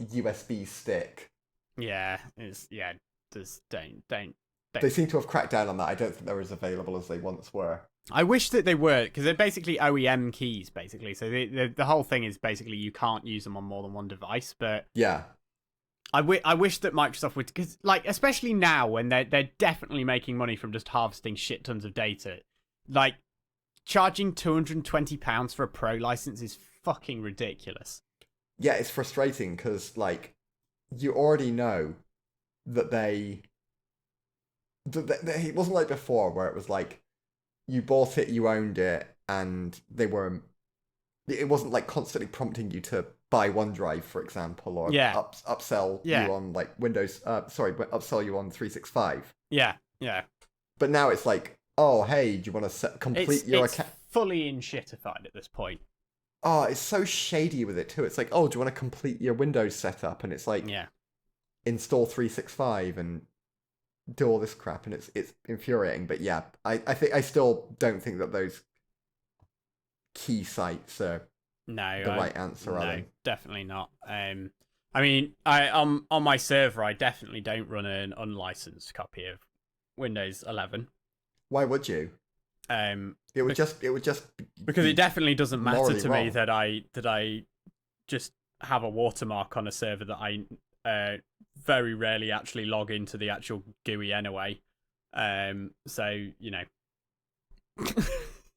USB stick. Yeah, just don't. They seem to have cracked down on that. I don't think they're as available as they once were. I wish that they were, because they're basically OEM keys, basically. So the whole thing is basically you can't use them on more than one device. But yeah, I wish that Microsoft would, because like especially now when they're definitely making money from just harvesting shit tons of data, like charging £220 for a pro license is fucking ridiculous. Yeah, it's frustrating because, like, you already know that it wasn't like before where it was like you bought it, you owned it, and it wasn't like constantly prompting you to buy OneDrive, for example, or upsell you on like Windows. Upsell you on 365. Yeah. But now it's like, oh, hey, do you want to complete your account? It's fully shitified at this point. Oh, it's so shady with it too. It's like, oh, do you want to complete your Windows setup? And it's like, install 365 and do all this crap, and it's infuriating. But yeah, I still don't think that those key sites are the right answer. No, definitely not. I mean, on my server, I definitely don't run an unlicensed copy of Windows 11. Why would you? It would just because it definitely doesn't matter to wrong. me that I just have a watermark on a server that I very rarely actually log into the actual GUI anyway. So you know,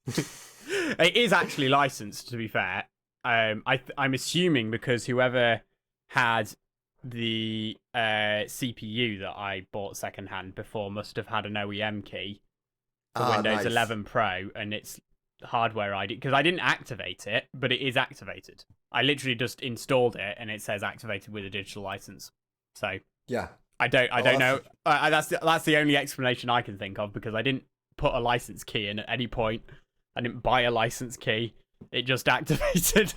it is actually licensed, to be fair. I'm assuming because whoever had the CPU that I bought secondhand before must have had an OEM key for Windows 11 Pro, and it's hardware ID, because I didn't activate it, but it is activated. I literally just installed it, and it says activated with a digital license. So yeah, I don't know. That's the only explanation I can think of, because I didn't put a license key in at any point. I didn't buy a license key. It just activated.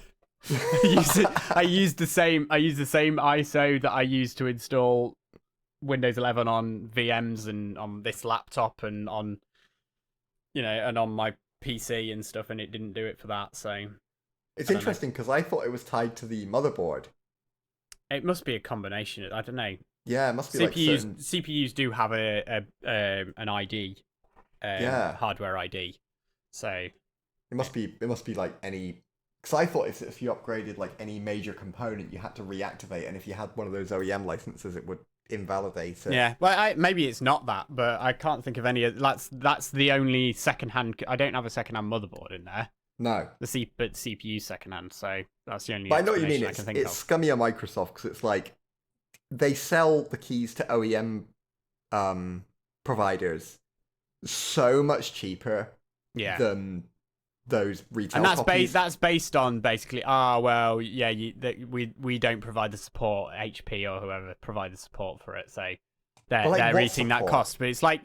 I used the same ISO that I used to install Windows 11 on VMs and on this laptop and on, and on my PC and stuff, and it didn't do it for that. So it's interesting because I thought it was tied to the motherboard. It must be a combination. I don't know. Yeah, it must be CPUs do have an ID, hardware ID. So it must be like any. Because I thought if you upgraded like any major component, you had to reactivate, and if you had one of those OEM licenses, it would invalidate it. Yeah, well, maybe it's not that, but I can't think of any. That's the only secondhand. I don't have a secondhand motherboard in there. No, but CPU secondhand, so that's the only. But I know what you mean. It's scummy on Microsoft because it's like they sell the keys to OEM providers so much cheaper than those retail and that's based on basically we don't provide the support, HP or whoever provide the support for it, so they're eating that cost. But it's like,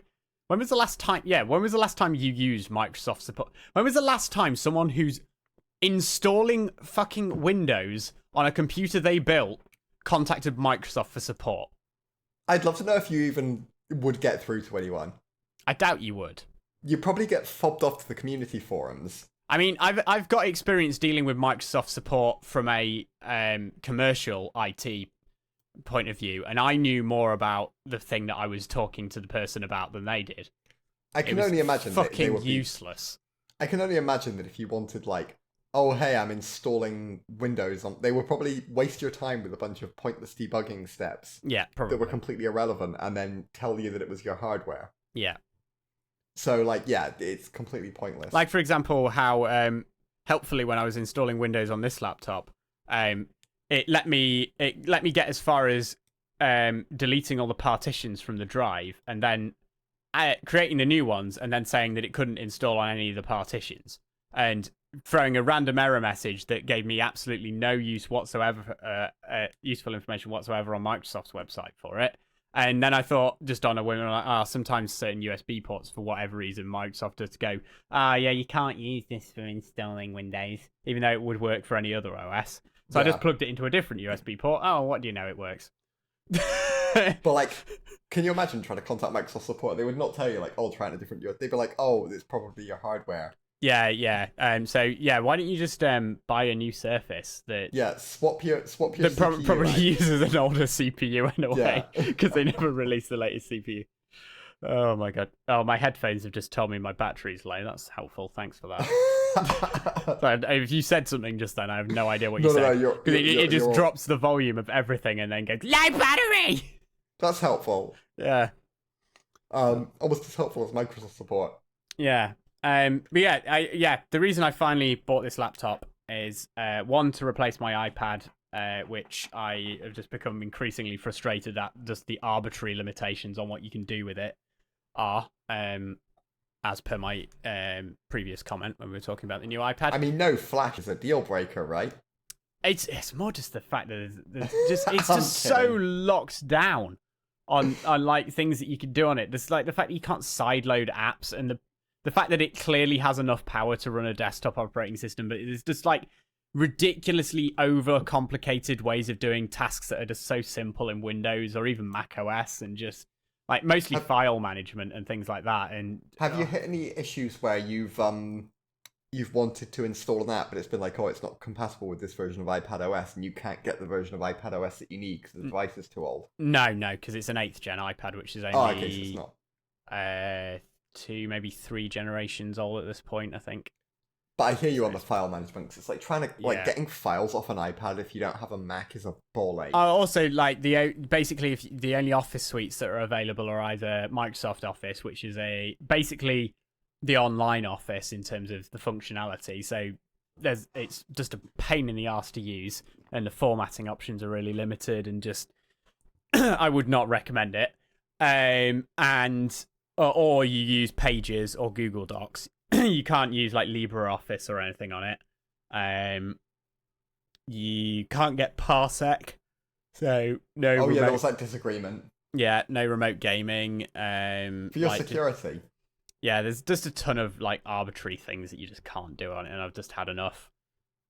when was the last time you used Microsoft support? When was the last time someone who's installing fucking Windows on a computer they built contacted Microsoft for support? I'd love to know if you even would get through to anyone. I doubt you would. You probably get fobbed off to the community forums. I mean, I've got experience dealing with Microsoft support from a commercial IT point of view, and I knew more about the thing that I was talking to the person about than they did. I can only imagine fucking they would be useless. I can only imagine that if you wanted, like, oh hey, I'm installing Windows on, they would probably waste your time with a bunch of pointless debugging steps. Yeah, probably. That were completely irrelevant, and then tell you that it was your hardware. Yeah. So, like, yeah, it's completely pointless. Like, for example, how helpfully when I was installing Windows on this laptop, it let me get as far as deleting all the partitions from the drive, and then creating the new ones, and then saying that it couldn't install on any of the partitions, and throwing a random error message that gave me absolutely no use whatsoever, useful information whatsoever on Microsoft's website for it. And then I thought, just on a whim, like, sometimes certain USB ports, for whatever reason, Microsoft does go, you can't use this for installing Windows, even though it would work for any other OS. So I just plugged it into a different USB port. Oh, what do you know, it works. But, like, can you imagine trying to contact Microsoft support? They would not tell you, like, try in a different USB. They'd be like, it's probably your hardware. Yeah. So why don't you just buy a new Surface that? Yeah, swap your that CPU, probably uses an older CPU in a way, because they never released the latest CPU. Oh my god! Oh, my headphones have just told me my battery's low. That's helpful. Thanks for that. So if you said something just then, I have no idea what you said. Because it just drops the volume of everything and then goes, low battery. That's helpful. Yeah. Almost as helpful as Microsoft support. Yeah. But the reason I finally bought this laptop is one, to replace my iPad, which I have just become increasingly frustrated at, just the arbitrary limitations on what you can do with it are, as per my previous comment when we were talking about the new iPad. I mean, no Flash is a deal breaker, right? It's more just the fact that it's just so locked down on like things that you can do on it. There's like the fact that you can't sideload apps, and the fact that it clearly has enough power to run a desktop operating system, but it's just like ridiculously overcomplicated ways of doing tasks that are just so simple in Windows or even Mac OS, and just like mostly file management and things like that. And have you hit any issues where you've wanted to install an app, but it's been like, oh, it's not compatible with this version of iPad OS, and you can't get the version of iPad OS that you need because the device is too old? No, because it's an 8th gen iPad, which is only okay, so it's not. 2, maybe 3 generations old at this point, I think. But I hear you on the file management, because it's like trying to getting files off an iPad if you don't have a Mac is a ball ache. Also, like basically, if the only Office suites that are available are either Microsoft Office, which is basically the online Office in terms of the functionality. So it's just a pain in the arse to use, and the formatting options are really limited, and just I would not recommend it. Or you use Pages or Google Docs. You can't use like LibreOffice or anything on it. You can't get Parsec, so no. Oh yeah, there was that disagreement. Yeah, no remote gaming. For your security. Yeah, there's just a ton of like arbitrary things that you just can't do on it, and I've just had enough.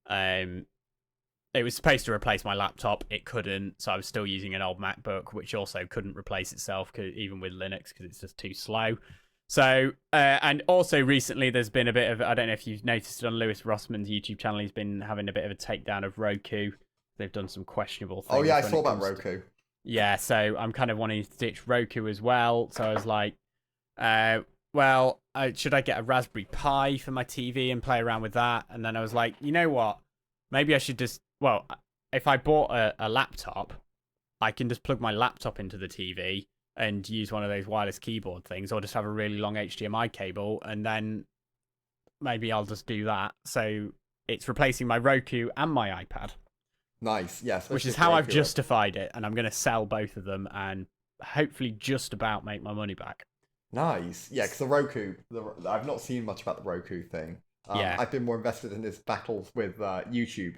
It was supposed to replace my laptop, it couldn't, so I was still using an old MacBook, which also couldn't replace itself, even with Linux, because it's just too slow. So, and also recently there's been a bit of, I don't know if you've noticed it on Lewis Rossman's YouTube channel, he's been having a bit of a takedown of Roku. They've done some questionable things. Oh yeah, I saw about Roku. Yeah, so I'm kind of wanting to ditch Roku as well. So I was like, should I get a Raspberry Pi for my TV and play around with that? And then I was like, you know what? Maybe I should just, if I bought a laptop, I can just plug my laptop into the TV and use one of those wireless keyboard things, or just have a really long HDMI cable, and then maybe I'll just do that. So it's replacing my Roku and my iPad. Nice, yes. Which is how I've justified it, and I'm going to sell both of them and hopefully just about make my money back. Nice. Yeah, because the Roku, I've not seen much about the Roku thing. I've been more invested in his battles with YouTube.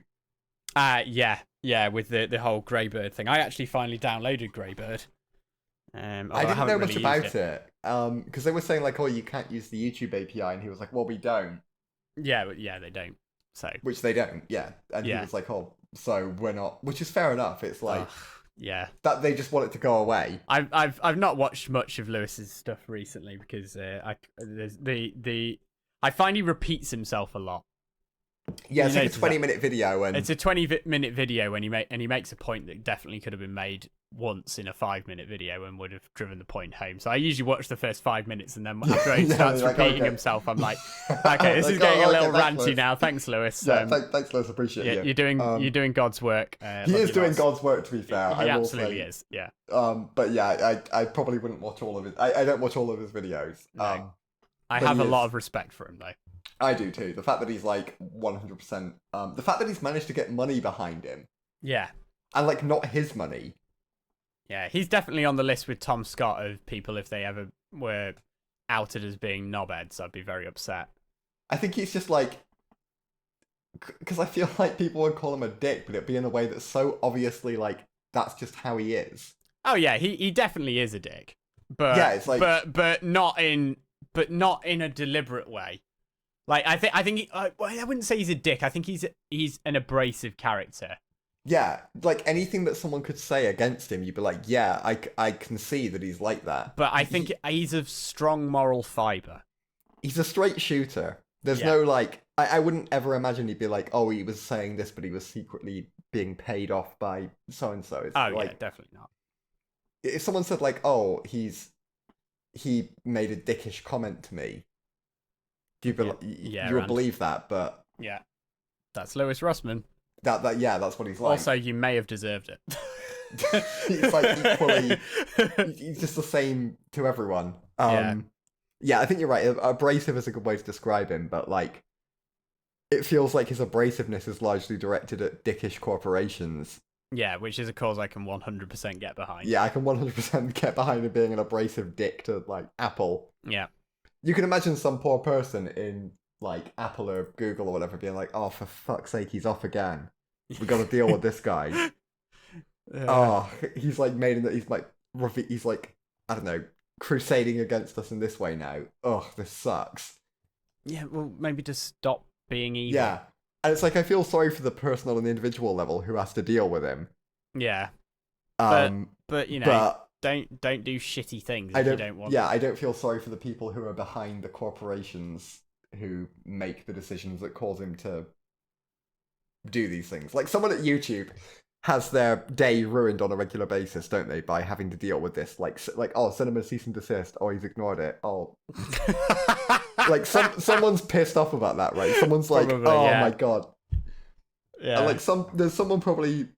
Yeah, with the whole Greybird thing. I actually finally downloaded Greybird. I didn't know much about it. Because they were saying like, oh, you can't use the YouTube API, and he was like, well, we don't. Yeah, they don't. So which they don't, yeah. And he was like, oh, so we're not, which is fair enough. It's like, yeah, that they just want it to go away. I've not watched much of Lewis's stuff recently because I find he repeats himself a lot. Yeah, it's like a 20-minute video, and it's a 20-minute video when he makes a point that definitely could have been made once in a 5-minute video and would have driven the point home. So I usually watch the first 5 minutes, and then after he starts repeating himself, I'm like, okay, this is getting a little ranty now. Thanks, Lewis. Yeah, thanks, Lewis. Appreciate it. You're doing God's work. He is doing God's work, to be fair. He absolutely is. Yeah. But yeah, I probably wouldn't watch all of it. I don't watch all of his videos. No. I have a lot of respect for him, though. I do too. The fact that he's like 100%. The fact that he's managed to get money behind him. Yeah. And like not his money. Yeah, he's definitely on the list with Tom Scott of people if they ever were outed as being knobheads. I'd be very upset. I think he's just like, because I feel like people would call him a dick, but it'd be in a way that's so obviously like that's just how he is. Oh yeah, he definitely is a dick. But yeah, it's like, but not in a deliberate way. Like I think I wouldn't say he's a dick. I think he's an abrasive character. Yeah, like anything that someone could say against him, you'd be like, yeah, I can see that he's like that. But I think he's of strong moral fibre. He's a straight shooter. There's no like, I wouldn't ever imagine he'd be like, oh, he was saying this, but he was secretly being paid off by so-and-so. Oh, like, yeah, definitely not. If someone said like, oh, he made a dickish comment to me, you would believe that, but... Yeah, that's Lewis Rossman. That's what he's like. Also, you may have deserved it. He's like equally. He's just the same to everyone. Yeah, I think you're right. Abrasive is a good way to describe him, but like, it feels like his abrasiveness is largely directed at dickish corporations. Yeah, which is a cause I can 100% get behind. Yeah, I can 100% get behind him being an abrasive dick to like Apple. Yeah. You can imagine some poor person in like Apple or Google or whatever being like, oh, for fuck's sake, he's off again. We got to deal with this guy. Oh, he's like he's like, I don't know, crusading against us in this way now. Oh, this sucks. Yeah, well, maybe just stop being evil. Yeah, and it's like I feel sorry for the person on an individual level who has to deal with him. Yeah, but don't do shitty things if you don't want. Yeah, I don't feel sorry for the people who are behind the corporations who make the decisions that cause him to do these things. Like someone at YouTube has their day ruined on a regular basis, don't they, by having to deal with this? Like oh, send him a cease and desist. Oh, he's ignored it. Oh, like someone's pissed off about that, right? Someone's like, probably, oh my god. Yeah. And like there's someone probably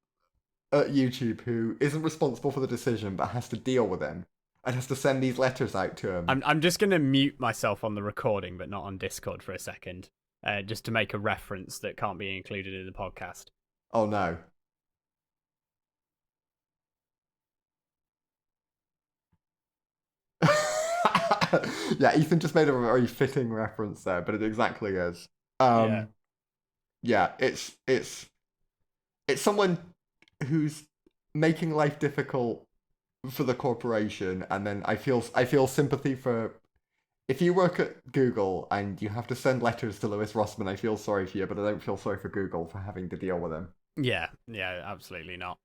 at YouTube who isn't responsible for the decision, but has to deal with him and has to send these letters out to him. I'm just gonna mute myself on the recording, but not on Discord for a second, just to make a reference that can't be included in the podcast. Oh no. Yeah, Ethan just made a very fitting reference there, but it exactly is. Yeah, it's someone who's making life difficult for the corporation, and then I feel sympathy for if you work at Google and you have to send letters to Lewis Rossman. I feel sorry for you, but I don't feel sorry for Google for having to deal with him. Yeah, absolutely not.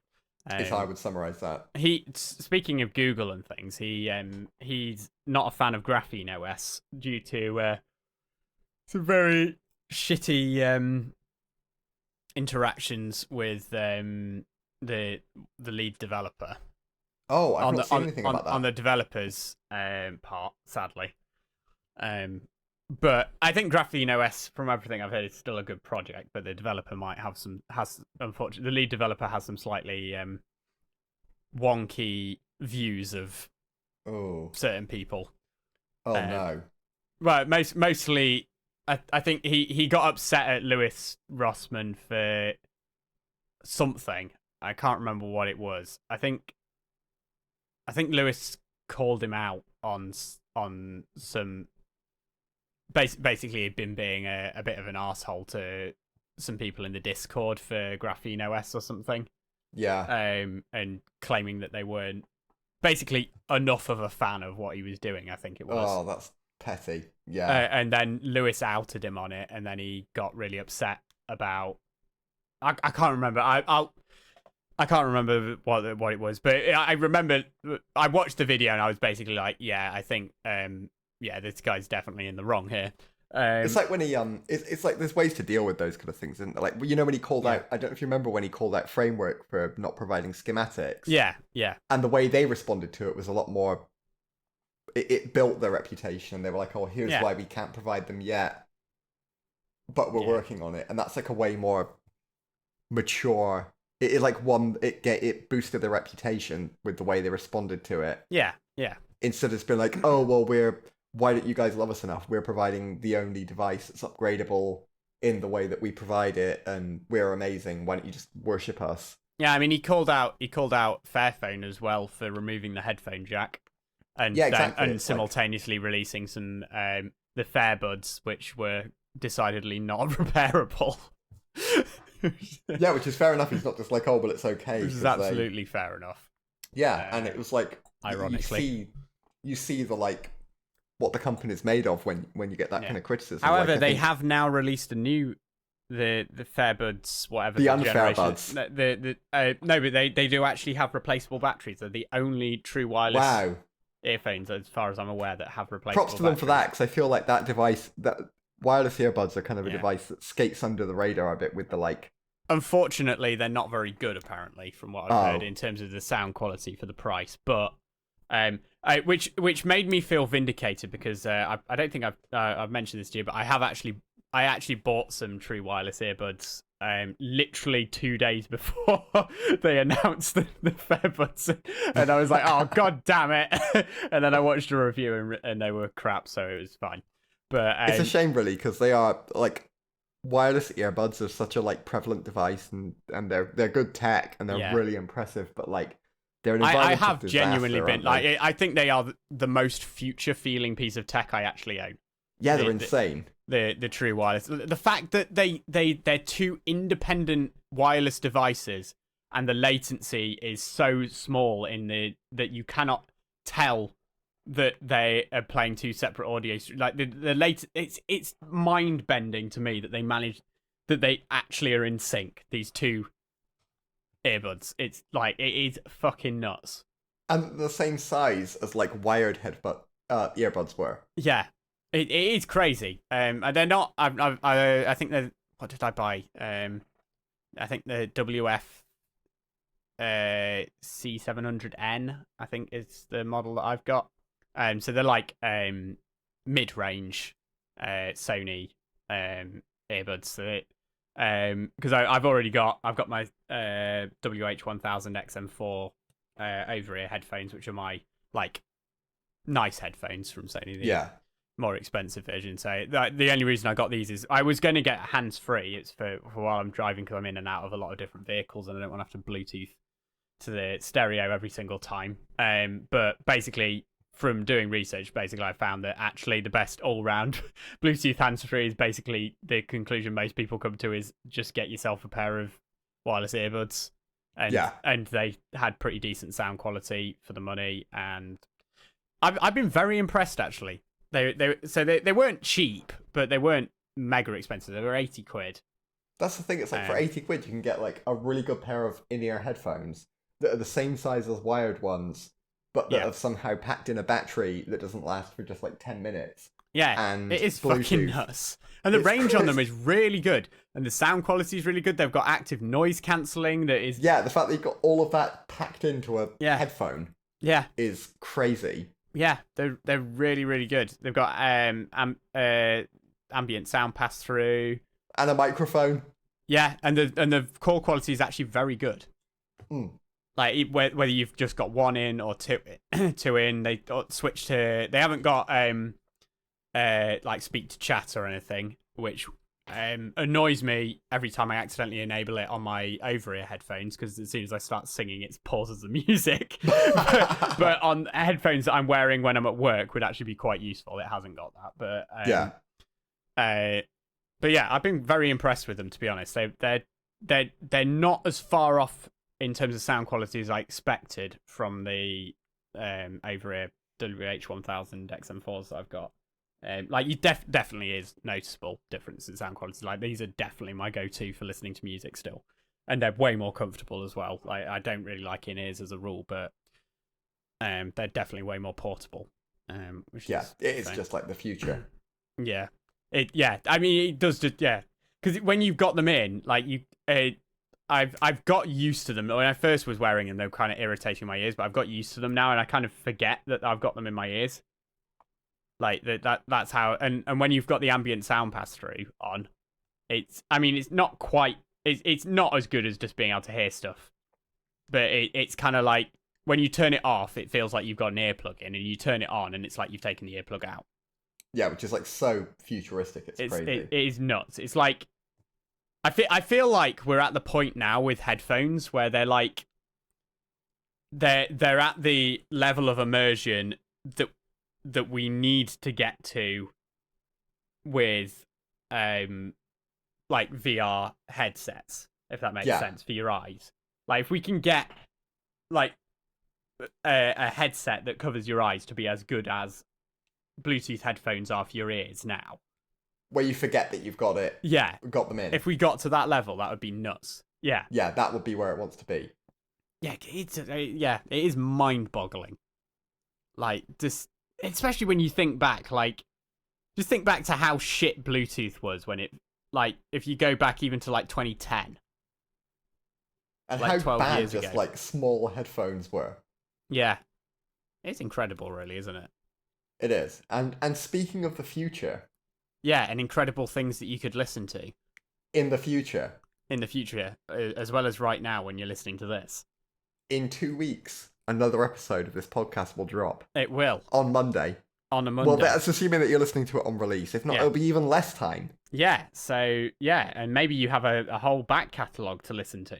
Is how I would summarize that. Speaking of Google and things, he's not a fan of Graphene OS due to some very shitty interactions with the lead developer. Oh, I've not seen anything about that. On the developers part, sadly. But I think Graphene OS, from everything I've heard, is still a good project. But the developer unfortunately, the lead developer has some slightly wonky views of certain people. Oh no! Well, mostly, I think he got upset at Lewis Rossman for something. I can't remember what it was. I think Lewis called him out on some. Basically, he'd been being a bit of an arsehole to some people in the Discord for Graphene OS or something. Yeah. And claiming that they weren't basically enough of a fan of what he was doing, I think it was. Oh, that's petty. Yeah. And then Lewis outed him on it, and then he got really upset about. I can't remember. I can't remember what it was, but I remember I watched the video and I was basically like, yeah, I think this guy's definitely in the wrong here. It's like when he it's like there's ways to deal with those kind of things, isn't there? Like when he called out, I don't know if you remember when he called out Framework for not providing schematics. Yeah. And the way they responded to it was a lot more. It built their reputation. They were like, "Oh, here's why we can't provide them yet, but we're working on it," and that's like a way more mature. It boosted their reputation with the way they responded to it. Yeah. Instead of just being like, "Oh, well, why don't you guys love us enough? We're providing the only device that's upgradable in the way that we provide it, and we're amazing. Why don't you just worship us?" Yeah, I mean, he called out Fairphone as well for removing the headphone jack, and and simultaneously releasing some the Fairbuds, which were decidedly not repairable. Yeah, which is fair enough. He's not just like, oh, well, it's okay. Which is absolutely fair enough. Yeah, and it was like, ironically, you see the like what the company's made of when you get that kind of criticism. However, they have now released a new the Fairbuds, whatever the Unfairbuds. No, but they do actually have replaceable batteries. They're the only true wireless earphones, as far as I'm aware, that have replaceable. Props to them for that, because I feel like that device, that wireless earbuds, are kind of a device that skates under the radar a bit with the like. Unfortunately, they're not very good, apparently, from what I've heard, in terms of the sound quality for the price. But which made me feel vindicated, because I don't think I've mentioned this to you, but I actually bought some true wireless earbuds literally 2 days before they announced the Fairbuds, and I was like, oh god damn it. And then I watched a review and they were crap, so it was fine. But it's a shame, really, because they are like, wireless earbuds are such a like prevalent device, and they're good tech, and they're really impressive, but like they're an I have genuinely been like, I think they are the most future feeling piece of tech I actually own. Yeah, they're insane. the true wireless. The fact that they're two independent wireless devices, and the latency is so small that you cannot tell that they are playing two separate audio. Like it's mind bending to me that they actually are in sync. These two earbuds. It's like, it is fucking nuts. And the same size as like wired earbuds were. Yeah, it is crazy. And they're not. I think they're. What did I buy? I think the WF C700N. I think is the model that I've got. So they're like mid-range Sony earbuds. So because I've got my WH-1000 XM4 over-ear headphones, which are my like nice headphones from Sony. Yeah. More expensive version. So the only reason I got these is I was going to get hands-free. It's for while I'm driving, because I'm in and out of a lot of different vehicles and I don't want to have to Bluetooth to the stereo every single time. But basically, from doing research, I found that actually the best all-round Bluetooth hands-free is basically the conclusion most people come to is just get yourself a pair of wireless earbuds. And they had pretty decent sound quality for the money, and I've been very impressed actually. They weren't cheap, but they weren't mega expensive. They were 80 quid. That's the thing. It's like for 80 quid, you can get like a really good pair of in-ear headphones that are the same size as wired ones, but that have somehow packed in a battery that doesn't last for just like 10 minutes. Yeah, and it is Bluetooth. Fucking nuts. And the range on them is really good. And the sound quality is really good. They've got active noise cancelling that is... Yeah, the fact that you've got all of that packed into a headphone is crazy. Yeah, they're really, really good. They've got ambient sound pass-through. And a microphone. Yeah, and the call quality is actually very good. Mm. Like, whether you've just got one in or two in, they switch to... They haven't got... like speak to chat or anything, which annoys me every time I accidentally enable it on my over-ear headphones, because as soon as I start singing, it pauses the music. but on headphones that I'm wearing when I'm at work would actually be quite useful. It hasn't got that, but yeah, I've been very impressed with them, to be honest. They're not as far off in terms of sound quality as I expected from the over-ear WH-1000 XM4s that I've got. Like, you definitely is noticeable difference in sound quality. Like, these are definitely my go-to for listening to music still, and they're way more comfortable as well. Like, I don't really like in-ears as a rule, but they're definitely way more portable. Which it is just like the future. Yeah, I mean, it does just because when you've got them in, like I've got used to them. When I first was wearing them, they were kind of irritating my ears, but I've got used to them now, and I kind of forget that I've got them in my ears. Like that's how, and when you've got the ambient sound pass through on, it's not quite, it's not as good as just being able to hear stuff, but it's kind of like when you turn it off, it feels like you've got an earplug in, and you turn it on, and it's like you've taken the earplug out. Yeah, which is like so futuristic. It's crazy. It is nuts. It's like I feel like we're at the point now with headphones where they're like they're at the level of immersion that we need to get to with like VR headsets, if that makes sense, for your eyes. Like, if we can get like a headset that covers your eyes to be as good as Bluetooth headphones are for your ears now, where you forget that you've got it, got them in. If we got to that level, that would be nuts. Yeah, that would be where it wants to be. Yeah, it is mind-boggling. Like, just especially when you think back, like, just think back to how shit Bluetooth was when it, like, if you go back even to like 2010, and like how 12 bad years just ago. Like small headphones were. Yeah, it's incredible, really, isn't it? It is. And speaking of the future, and incredible things that you could listen to in the future, as well as right now when you're listening to this. In 2 weeks, another episode of this podcast will drop. It will. On Monday. On a Monday. Well, that's assuming that you're listening to it on release. If not, it'll be even less time. Yeah, so, and maybe you have a whole back catalogue to listen to.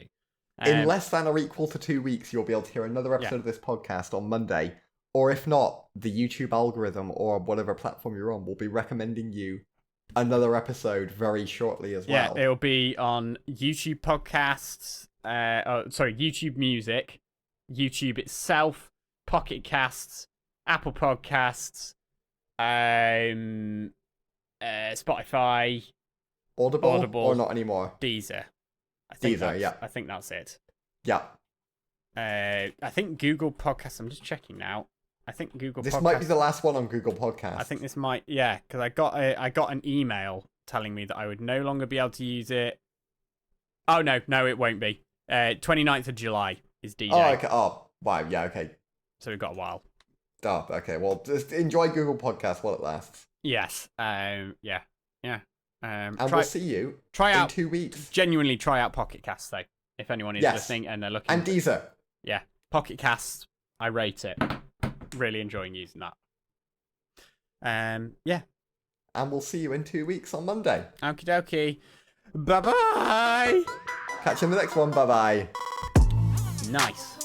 In less than or equal to 2 weeks, you'll be able to hear another episode of this podcast on Monday. Or if not, the YouTube algorithm or whatever platform you're on will be recommending you another episode very shortly as well. Yeah, it'll be on YouTube podcasts, YouTube Music, YouTube itself, Pocket Casts, Apple Podcasts, Spotify, Audible, or not anymore? Deezer. I think that's it. Yeah. I think Google Podcasts. I'm just checking now. I think Google. This might be the last one on Google Podcasts. I think this might, because I got an email telling me that I would no longer be able to use it. Oh no, it won't be. 29th of July is D-Day. Oh, okay. Oh, wow. Yeah, okay. So we've got a while. Oh, okay. Well, just enjoy Google Podcasts while it lasts. Yes. Yeah. And we'll see you in 2 weeks. Genuinely try out Pocket Casts though, if anyone is listening and they're looking. And Deezer. Yeah, Pocket Casts. I rate it. Really enjoying using that. Yeah. And we'll see you in 2 weeks on Monday. Okie dokie. Bye bye. Catch you in the next one. Bye bye. Nice.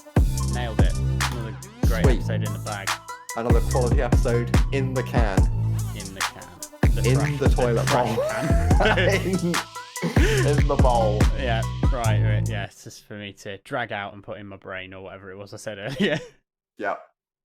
Nailed it. Another great episode in the bag. Another quality episode in the can. In the can. In the toilet bowl. in the bowl. Yeah, right. Yeah, it's just for me to drag out and put in my brain or whatever it was I said earlier. Yep.